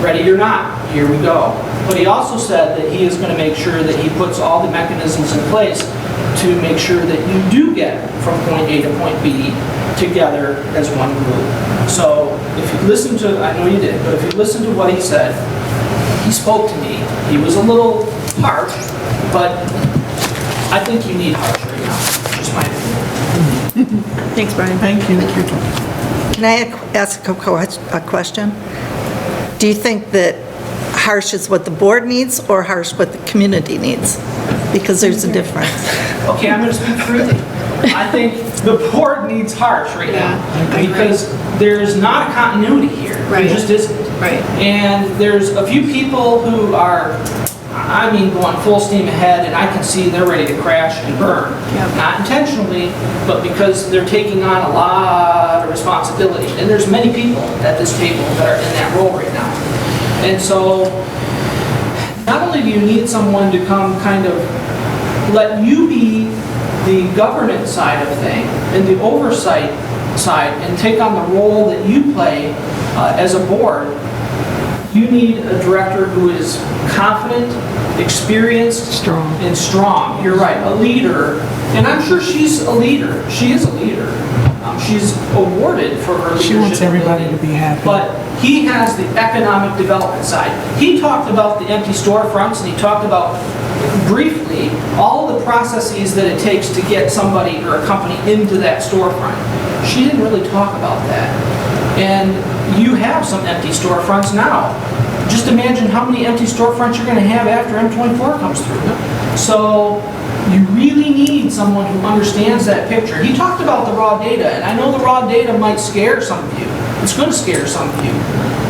ready or not, here we go. But he also said that he is going to make sure that he puts all the mechanisms in place to make sure that you do get from point A to point B together as one group. So if you listen to, I know you did, but if you listen to what he said, he spoke to me. He was a little harsh, but I think you need harsh right now, just my opinion. Thanks, Brian. Thank you. Can I ask a question? Do you think that harsh is what the board needs or harsh what the community needs? Because there's a difference. Okay, I'm going to speak freely. I think the board needs harsh right now because there's not a continuity here. Right. There just isn't. Right. And there's a few people who are, I mean, going full steam ahead, and I can see they're ready to crash and burn. Yep. Not intentionally, but because they're taking on a lot of responsibility. And there's many people at this table that are in that role right now. And so, not only do you need someone to come kind of let you be the governance side of things and the oversight side and take on the role that you play as a board, you need a director who is confident, experienced, and strong. You're right, a leader. And I'm sure she's a leader. She is a leader. She's awarded for her leadership. She wants everybody to be happy. But he has the economic development side. He talked about the empty storefronts, and he talked about, briefly, all of the processes that it takes to get somebody or a company into that storefront. She didn't really talk about that. And you have some empty storefronts now. Just imagine how many empty storefronts you're going to have after M24 comes through. So you really need someone who understands that picture. He talked about the raw data, and I know the raw data might scare some of you. It's going to scare some of you.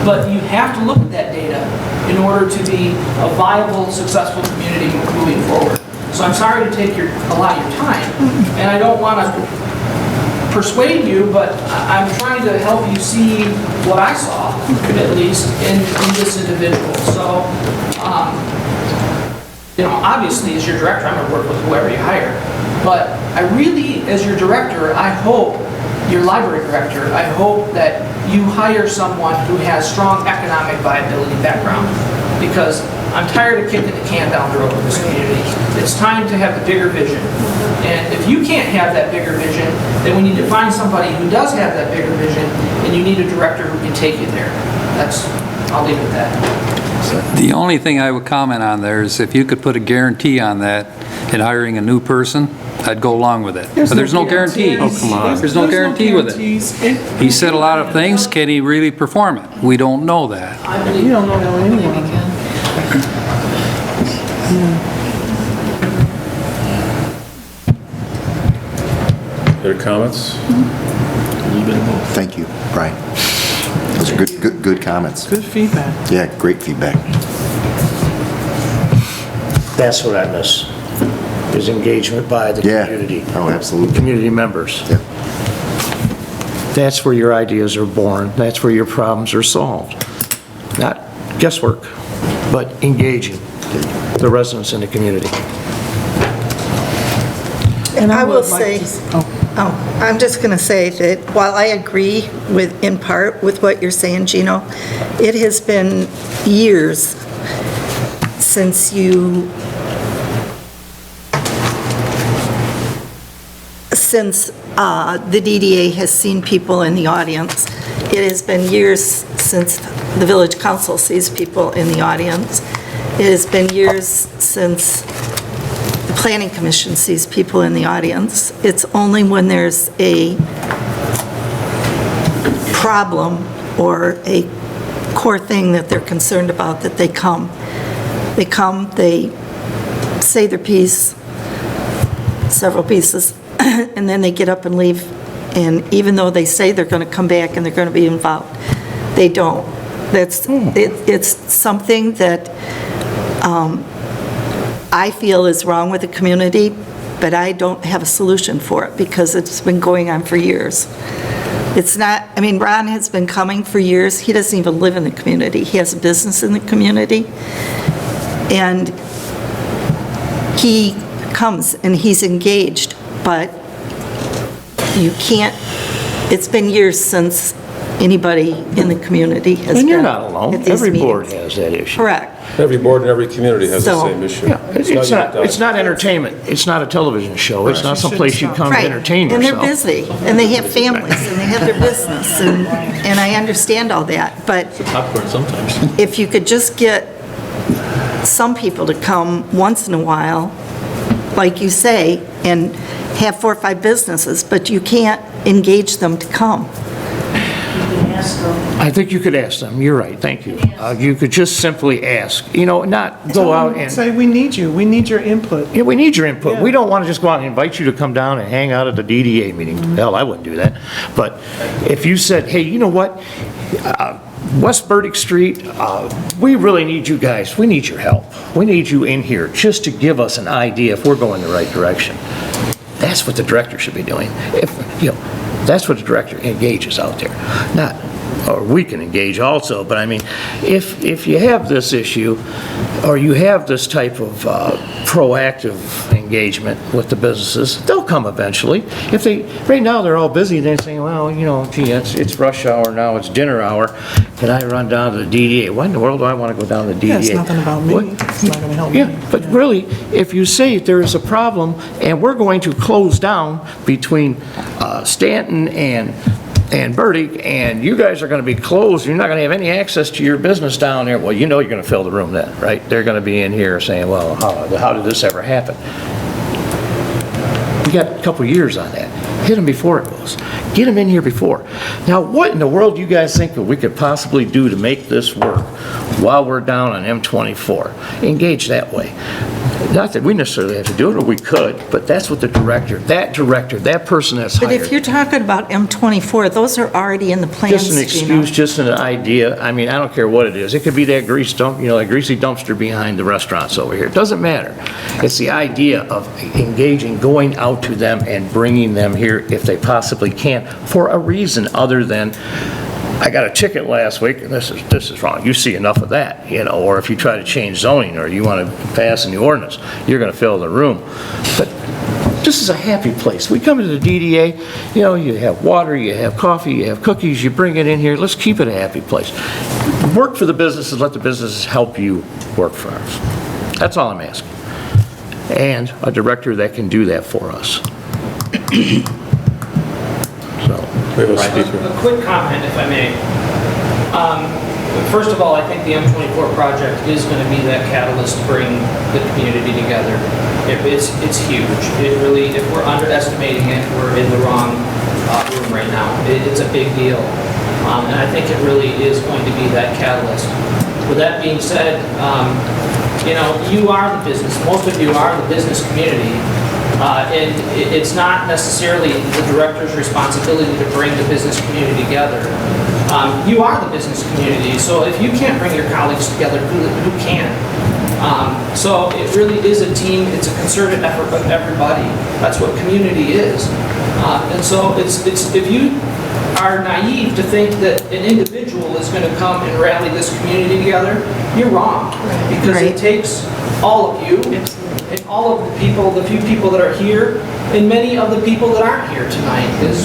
But you have to look at that data in order to be a viable, successful community moving forward. So I'm sorry to take a lot of your time, and I don't want to persuade you, but I'm trying to help you see what I saw, at least, in this individual. So, obviously, as your director, I'm going to work with whoever you hire. But I really, as your director, I hope, your library director, I hope that you hire someone who has strong economic viability background. Because I'm tired of kicking the can down the road with this community. It's time to have the bigger vision. And if you can't have that bigger vision, then we need to find somebody who does have that bigger vision, and you need a director who can take you there. I'll leave it at that. The only thing I would comment on there is if you could put a guarantee on that in hiring a new person, I'd go along with it. But there's no guarantee. Oh, come on. There's no guarantee with it. He said a lot of things. Can he really perform it? We don't know that. You don't know that anymore. Other comments? Thank you, Brian. Those are good comments. Good feedback. Yeah, great feedback. That's what I miss, is engagement by the Yeah. community. Oh, absolutely. Community members. Yeah. That's where your ideas are born. That's where your problems are solved. Not guesswork, but engaging the residents in the community. And I will would like say, to- I'm just going to say that while I agree with, in part, with what you're saying, Gino, it has been years since the DDA has seen people in the audience. It has been years since the village council sees people in the audience. It has been years since the planning commission sees people in the audience. It's only when there's a problem or a core thing that they're concerned about that they come. They come, they say their piece, several pieces, and then they get up and leave. And even though they say they're going to come back and they're going to be involved, they don't. It's something that I feel is wrong with the community, but I don't have a solution for it because it's been going on for years. It's not, I mean, Ron has been coming for years. He doesn't even live in the community. He has a business in the community. And he comes and he's engaged, but you can't, it's been years since anybody in the community has been. And you're not alone. at these Every board meetings. has that issue. Correct. Every board in every community has the So- same issue. Yeah, it's unique to us. it's not entertainment. It's not a television show. It's not someplace you come to Right. entertain And yourself. they're busy, and they have families, and they have their business, and I understand all that. But Popcorn sometimes. if you could just get some people to come once in a while, like you say, and have 4 or 5 businesses, but you can't engage them to come. I think you could ask them. You're right. Thank you. You could just simply ask, you know, not go out and... Say, we need you, we need your input. Yeah, we need your input. Yeah. We don't want to just go out and invite you to come down and hang out at the DDA meeting. Hell, I wouldn't do that. But if you said, hey, you know what? West Burdick Street, we really need you guys. We need your help. We need you in here just to give us an idea if we're going the right direction. That's what the director should be doing. If, you know, that's what the director engages out there. Not, or we can engage also, but I mean, if you have this issue, or you have this type of proactive engagement with the businesses, they'll come eventually. If they, right now, they're all busy, they're saying, well, you know, gee, it's rush hour now, it's dinner hour, can I run down to the DDA? Why in the world do I want to go down to the DDA? Yeah, it's nothing about me. What? It's not going to help me. Yeah, but really, if you say there is a problem, and we're going to close down between Stanton and Burdick, and you guys are going to be closed, you're not going to have any access to your business down there, well, you know you're going to fill the room then, right? They're going to be in here saying, well, how did this ever happen? You got a couple years on that. Hit them before it goes. Get them in here before. Now, what in the world do you guys think that we could possibly do to make this work while we're down on M24? Engage that way. Not that we necessarily have to do it, or we could, but that's what the director, that person that's hired. But if you're talking about M24, those are already in the plans, Just an Gina. excuse, just an idea. I mean, I don't care what it is. It could be that grease dump, you know, that greasy dumpster behind the restaurants over here. It doesn't matter. It's the idea of engaging, going out to them and bringing them here if they possibly can, for a reason other than, I got a ticket last week, and this is wrong. You see enough of that, you know, or if you try to change zoning, or you want to pass a new ordinance, you're going to fill the room. But this is a happy place. We come to the DDA, you know, you have water, you have coffee, you have cookies, you bring it in here. Let's keep it a happy place. Work for the businesses, let the businesses help you work for us. That's all I'm asking. And a director that can do that for us. We have a speaker. A quick comment, if I may. First of all, I think the M24 project is going to be that catalyst to bring the community together. It's huge. It really, if we're underestimating it, we're in the wrong room right now. It's a big deal. And I think it really is going to be that catalyst. With that being said, you know, you are the business. Most of you are the business community. And it's not necessarily the director's responsibility to bring the business community together. You are the business community, so if you can't bring your colleagues together, who can? So it really is a team, it's a concerted effort of everybody. That's what community is. And so if you are naive to think that an individual is going to come and rally this community together, you're wrong. Because Right. it takes all of you, and all of the people, the few people that are here, and many of the people that aren't here tonight, is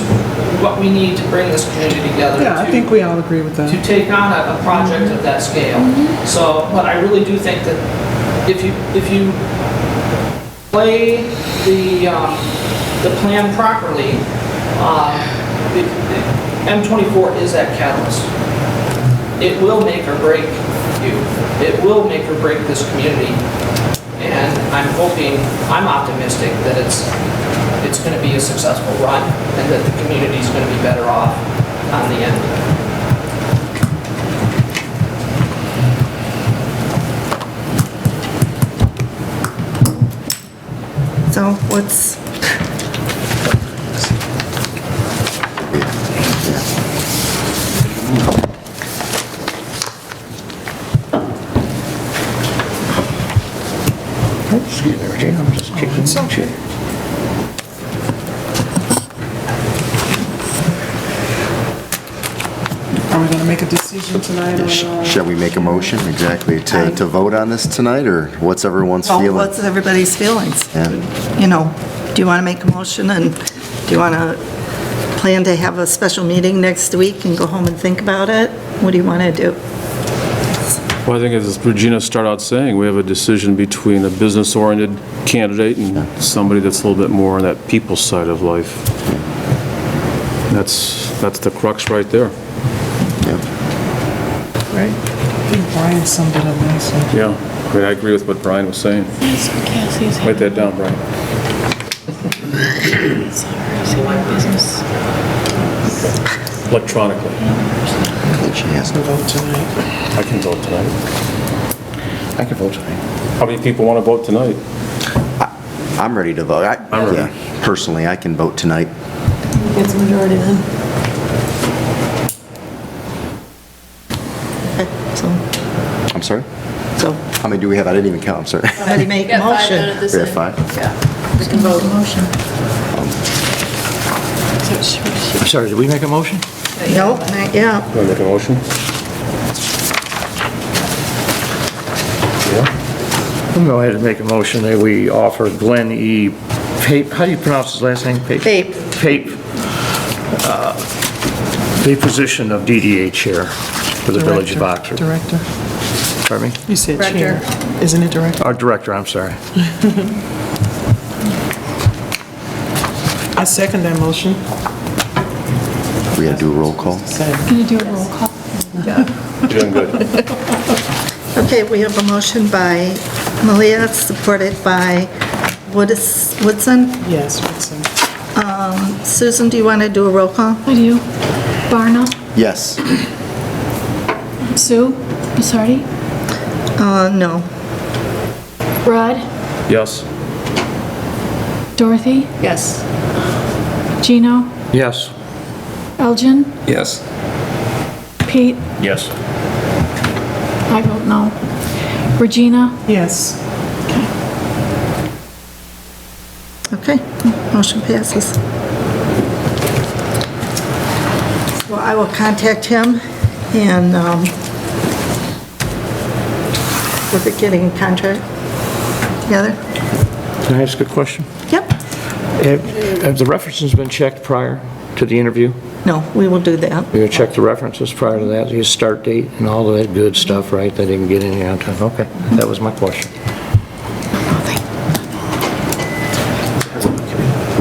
what we need to bring this community together. Yeah, I think we all agree with that. To take on a project of that scale. So, but I really do think that if you play the plan properly, M24 is that catalyst. It will make or break you. It will make or break this community. And I'm optimistic that it's going to be a successful run and that the community is going to be better off on the end. So what's, Excuse me, Regina, I'm just kicking some shit. Are we going to make a decision tonight on? Shall we make a motion exactly to vote on this tonight, or what's everyone's well, feeling? what's everybody's feelings? Yeah. You know, do you want to make a motion, and do you want to plan to have a special meeting next week and go home and think about it? What do you want to do? Well, I think as Regina started out saying, we have a decision between a business-oriented candidate and somebody that's a little bit more on that people side of life. That's the crux right there. Right? I think Brian summed it up nicely. Yeah, I mean, I agree with what Brian was saying. Write that down, Brian. Business. Electronically. I think she has to vote tonight. I can vote tonight. I can vote tonight. How many people want to vote tonight? I'm ready to vote. I'm ready. Yeah, personally, I can vote tonight. Gets a majority then. Okay, so, I'm sorry? so How many do we have? I didn't even count, I'm sorry. somebody make a motion. We have 5? Yeah, we can vote. Motion. I'm sorry, did we make a motion? Nope, not yet. Want to make a motion? Yeah. I'll go ahead and make a motion that we offer Glenn E. Pape, how do you pronounce his last name? Pape? Pape. Pape, the position of DDA chair for the Village of Oxford. Director. Pardon me? You said Director. chair. Isn't it director? Our director, I'm sorry. I second that motion. We gotta do a roll call. Can you do a roll call? You're doing good. Okay, we have a motion by Malia, supported by Woodson. Yes, Woodson. Susan, do you want to do a roll call? I do. Barna? Yes. Sue? Basardi? No. Rod? Yes. Dorothy? Yes. Gino? Yes. Elgin? Yes. Pete? Yes. I vote no. Regina? Yes. Okay, motion passes. Well, I will contact him and look at getting a contract together. Can I ask a question? Yep. Have the references been checked prior to the interview? No, we will do that. You check the references prior to that, his start date and all of that good stuff, right? They didn't get any on time. Okay, that was my question.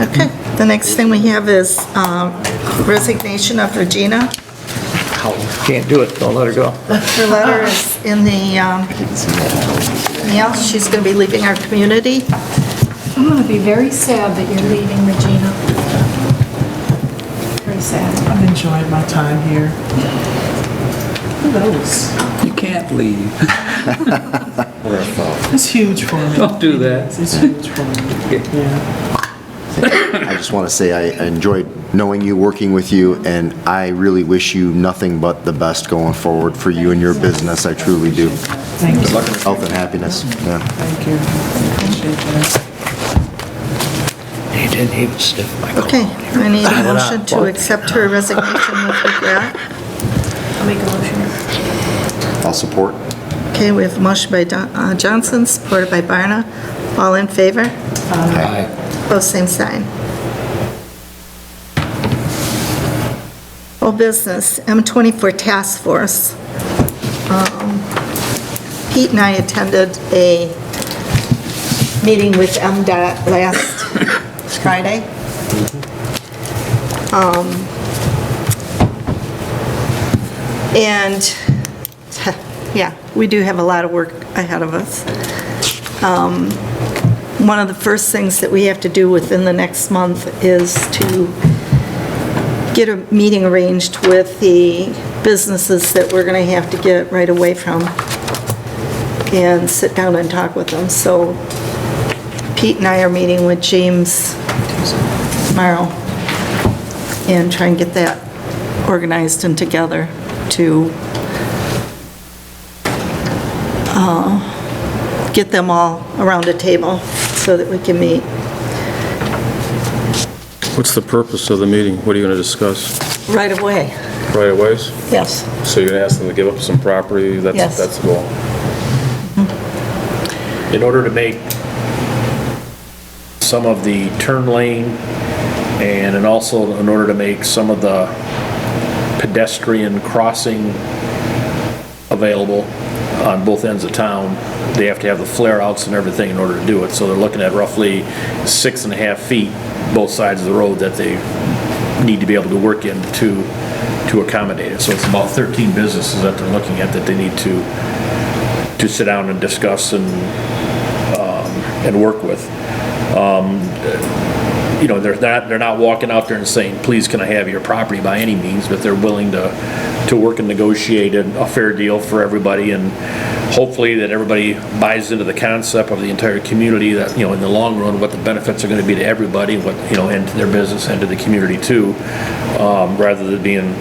Okay, the next thing we have is resignation of Regina. Can't do it, don't let her go. Her letter is in the mail. She's going to be leaving our community. I'm going to be very sad that you're leaving, Regina. Very sad. I've enjoyed my time here. Who knows? You can't leave. It's huge for me. Don't do that. It's huge for me. Yeah. I just want to say I enjoyed knowing you, working with you, and I really wish you nothing but the best going forward for you and your business. I truly do. Thank you. Health and happiness. Yeah. Thank you. Appreciate that. He didn't even sniff my cologne. Okay, I need a motion to accept her resignation with regret. I'll make a motion. I'll support. Okay, we have a motion by Johnson, supported by Barna. All in favor? Aye. Both same sign. Old business, M24 Task Force. Pete and I attended a meeting with MDOT last Friday. And, yeah, we do have a lot of work ahead of us. One of the first things that we have to do within the next month is to get a meeting arranged with the businesses that we're going to have to get right away from and sit down and talk with them. So Pete and I are meeting with James tomorrow and try and get that organized and together to get them all around a table so that we can meet. What's the purpose of the meeting? What are you going to discuss? Right away, Right of ways? yes. So you're going to ask them to give up some property? Yes. That's the goal. In order to make some of the turn lane And then also in order to make some of the pedestrian crossing available on both ends of town, they have to have the flare-outs and everything in order to do it. So they're looking at roughly 6.5 feet both sides of the road that they need to be able to work in to accommodate it. So it's about 13 businesses that they're looking at that they need to sit down and discuss and work with. You know, they're not walking out there and saying, please can I have your property by any means, but they're willing to work and negotiate a fair deal for everybody, and hopefully that everybody buys into the concept of the entire community, that, you know, in the long run, what the benefits are going to be to everybody, what, you know, and to their business and to the community too, rather than being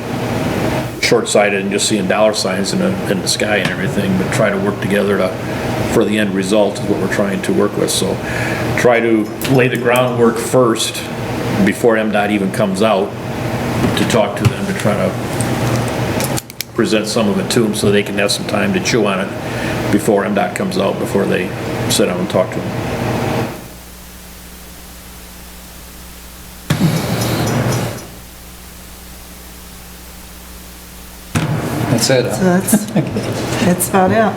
short-sighted and just seeing dollar signs in the sky and everything, but try to work together for the end result is what we're trying to work with. So try to lay the groundwork first before MDOT even comes out, to talk to them, to try to present some of it to them so they can have some time to chew on it before MDOT comes out, before they sit down and talk to them. That's it. So that's about it.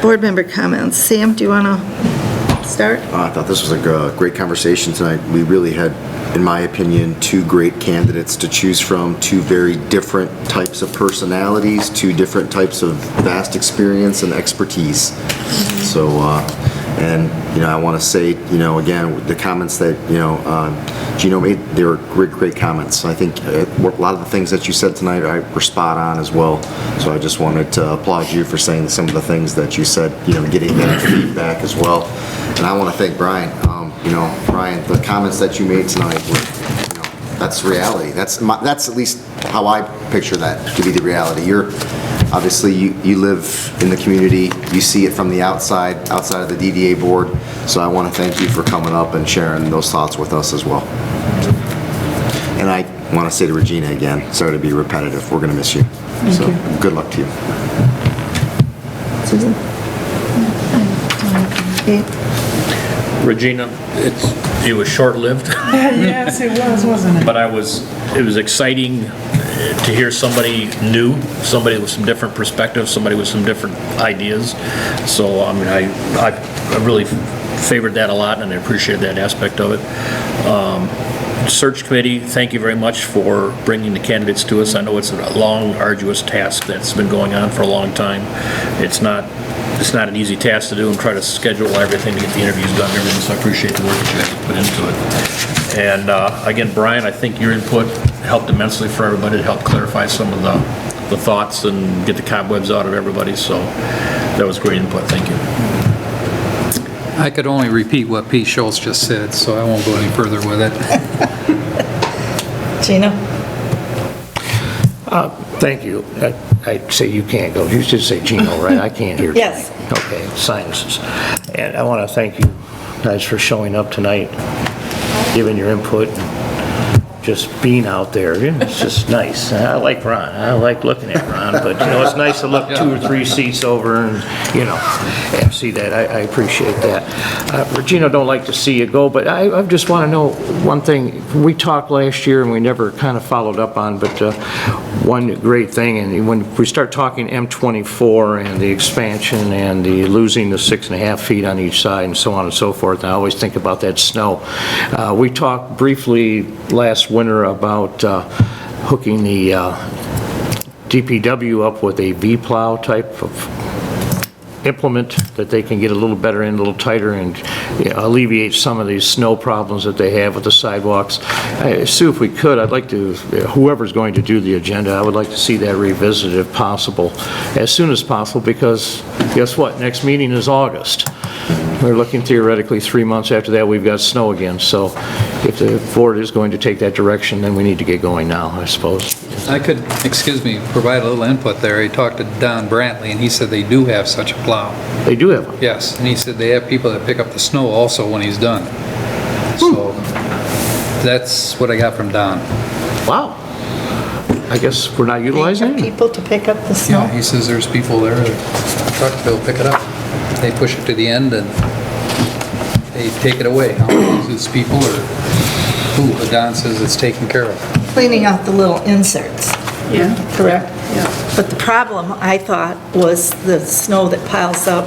Board member comments. Sam, do you want to start? I thought this was a great conversation tonight. We really had, in my opinion, two great candidates to choose from, two very different types of personalities, two different types of vast experience and expertise. So, and, you know, I want to say, you know, again, the comments that, you know, Gino made, they were great comments. I think a lot of the things that you said tonight were spot on as well. So I just wanted to applaud you for saying some of the things that you said, you know, getting that feedback as well. And I want to thank Brian. You know, Brian, the comments that you made tonight were, you know, that's reality. That's at least how I picture that to be the reality. You're obviously, you live in the community, you see it from the outside of the DDA board, so I want to thank you for coming up and sharing those thoughts with us as well. And I want to say to Regina again, sorry to be repetitive, we're going to miss you. So good luck to you. Susan? Regina, it was short-lived. Yes, it was, wasn't it? But it was exciting to hear somebody new, somebody with some different perspectives, somebody with some different ideas. So, I mean, I really favored that a lot, and I appreciated that aspect of it. Search committee, thank you very much for bringing the candidates to us. I know it's a long, arduous task that's been going on for a long time. It's not an easy task to do, and try to schedule everything to get the interviews done and everything, so I appreciate the work that you guys put into it. And again, Brian, I think your input helped immensely for everybody, to help clarify some of the thoughts and get the cobwebs out of everybody, so that was great input. Thank you. I could only repeat what Pete Schultz just said, so I won't go any further with it. Gino? Thank you. I'd say you can't go. You should say Gino, right? I can't hear. Yes. Okay, sinuses. And I want to thank you guys for showing up tonight, giving your input, just being out there. It's just nice. I like Ron. I like looking at Ron, but, you know, it's nice to look 2 or 3 seats over and, you know, and see that. I appreciate that. Regina, don't like to see you go, but I just want to know one thing. We talked last year and we never kind of followed up on, but one great thing, and when we start talking M24 and the expansion and the losing the 6.5 feet on each side and so on and so forth, I always think about that snow. We talked briefly last winter about hooking the DPW up with a V-plow type of implement that they can get a little better in, a little tighter, and alleviate some of these snow problems that they have with the sidewalks. Sue, if we could, I'd like to, whoever's going to do the agenda, I would like to see that revisited if possible, as soon as possible, because guess what? Next meeting is August. We're looking theoretically 3 months after that, we've got snow again. So if the board is going to take that direction, then we need to get going now, I suppose. I could, excuse me, provide a little input there. I talked to Don Brantley, and he said they do have such a plow. They do have one? Yes, and he said they have people that pick up the snow also when he's done. So that's what I got from Don. Wow. I guess we're not They utilizing have it. people to pick up the Yeah, snow? he says there's people there, the truck, they'll pick it up. They push it to the end and they take it away. How many is people or who? But Don says it's taken care of. Cleaning out the little inserts. Yeah. Correct? Yeah. But the problem, I thought, was the snow that piles up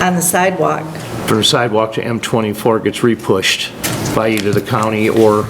on the sidewalk. From the sidewalk to M24 gets repushed by either the county or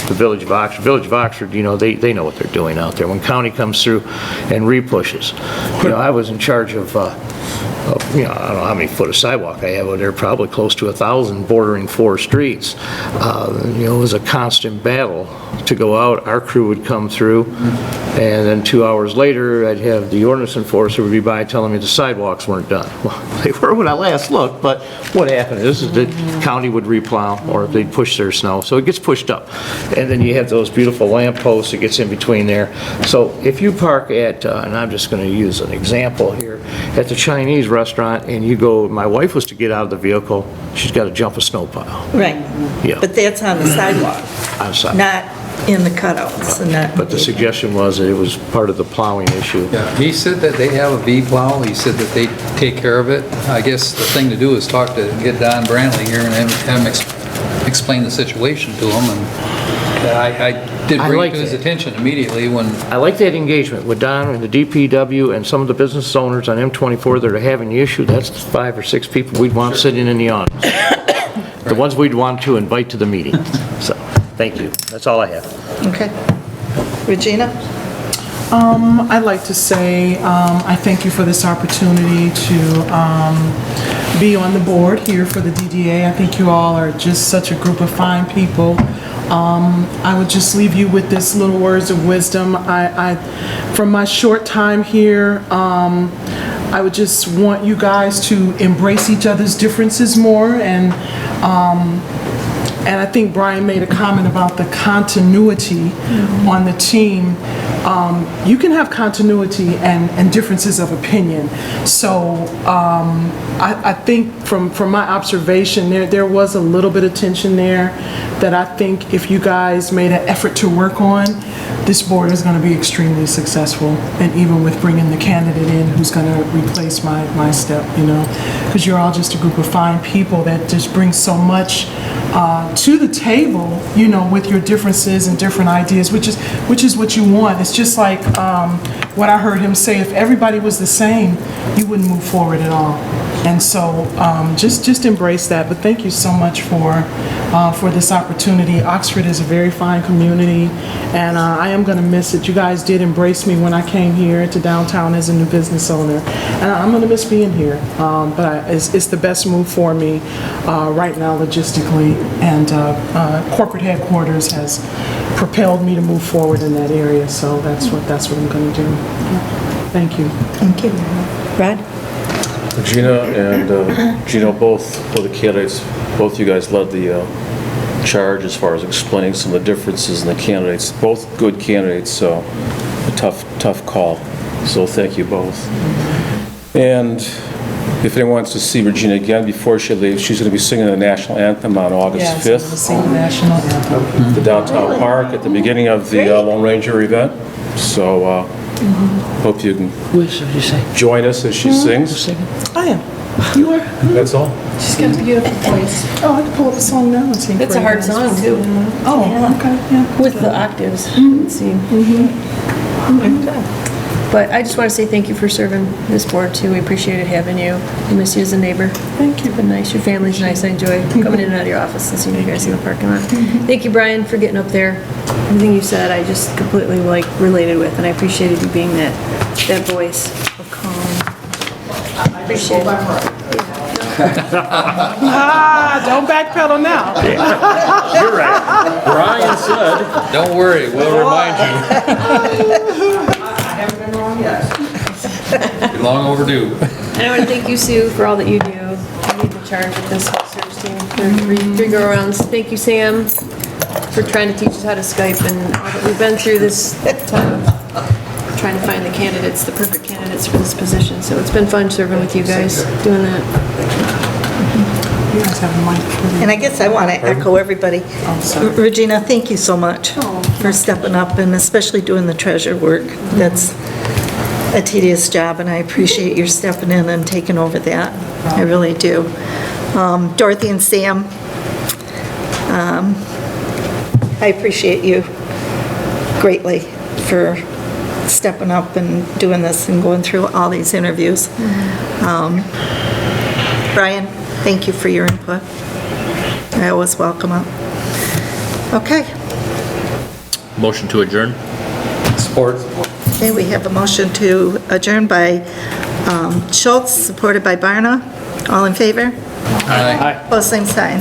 the Village of Oxford. Village of Oxford, you know, they know what they're doing out there. When county comes through and repushes. You know, I was in charge of, you know, I don't know how many foot of sidewalk I have out there, probably close to 1,000 bordering 4 streets. You know, it was a constant battle to go out. Our crew would come through, and then 2 hours later, I'd have the ordinance enforcer would be by telling me the sidewalks weren't done. Well, they were when I last looked, but what happened is the county would replow, or they'd push their snow, so it gets pushed up. And then you have those beautiful lamp posts that gets in between there. So if you park at, and I'm just going to use an example here, at the Chinese restaurant, and you go, my wife was to get out of the vehicle, she's got to jump a snow pile. Right. Yeah. But that's on the sidewalk, I'm sorry. not in the cutouts and that. But the suggestion was that it was part of the plowing issue. Yeah, he said that they have a V-plow, he said that they take care of it. I guess the thing to do is get Don Brantley here and have him explain the situation to him, and I did bring it to his attention immediately when... I like that engagement with Don and the DPW and some of the business owners on M24 that are having the issue. That's 5 or 6 people we'd want sitting in the audience. The ones we'd want to invite to the meeting. So, thank you. That's all I have. Okay. Regina? I'd like to say I thank you for this opportunity to be on the board here for the DDA. I think you all are just such a group of fine people. I would just leave you with this little words of wisdom. From my short time here, I would just want you guys to embrace each other's differences more, and I think Brian made a comment about the continuity on the team. You can have continuity and differences of opinion. So I think from my observation, there was a little bit of tension there that I think if you guys made an effort to work on, this board is going to be extremely successful. And even with bringing the candidate in who's going to replace my step, you know, because you're all just a group of fine people that just bring so much to the table, you know, with your differences and different ideas, which is what you want. It's just like what I heard him say, if everybody was the same, you wouldn't move forward at all. And so just embrace that. But thank you so much for this opportunity. Oxford is a very fine community, and I am going to miss it. You guys did embrace me when I came here to downtown as a new business owner, and I'm going to miss being here. But it's the best move for me right now logistically, and corporate headquarters has propelled me to move forward in that area. So that's what I'm going to do. Thank you. Thank you. Brad? Gina and Gino, both of the candidates, both you guys led the charge as far as explaining some of the differences in the candidates. Both good candidates, so a tough call. So thank you both. And if anyone wants to see Regina again before she leaves, she's going to be singing the national anthem on August 5th. Yes, sing the national anthem. At the downtown park at the beginning of the Lone Ranger event. So hope you can join us as she sings. I am. You are? That's all. She's got a beautiful voice. Oh, I can pull up a song now and sing. It's a hard song, too. Oh, okay, yeah. With the octaves, it seemed. But I just want to say thank you for serving this board, too. We appreciated having you. We miss you as a neighbor. Thank you. You've been nice. Your family's nice. I enjoy coming in and out of your office and seeing you guys in the parking lot. Thank you, Brian, for getting up there. Everything you said, I just completely related with, and I appreciated you being that voice of calm. I appreciate it. Don't backpedal now. You're right. Brian said. Don't worry, we'll remind you. I haven't been wrong yet. You're long overdue. And I want to thank you, Sue, for all that you do. You lead the charge with this search team. There are three go-arounds. Thank you, Sam, for trying to teach us how to Skype and all that we've been through this time of trying to find the candidates, the perfect candidates for this position. So it's been fun serving with you guys, doing that. You guys have a mic for And I guess I want to echo everybody. sorry. Regina, thank you so much for stepping up and especially doing the treasure work. That's a tedious job, and I appreciate your stepping in and taking over that. I really do. Dorothy and Sam, I appreciate you greatly for stepping up and doing this and going through all these interviews. Brian, thank you for your input. I always welcome it. Okay. Motion to adjourn? Support. Okay, we have a motion to adjourn by Schultz, supported by Barna. All in favor? Aye. Opposed, same sign.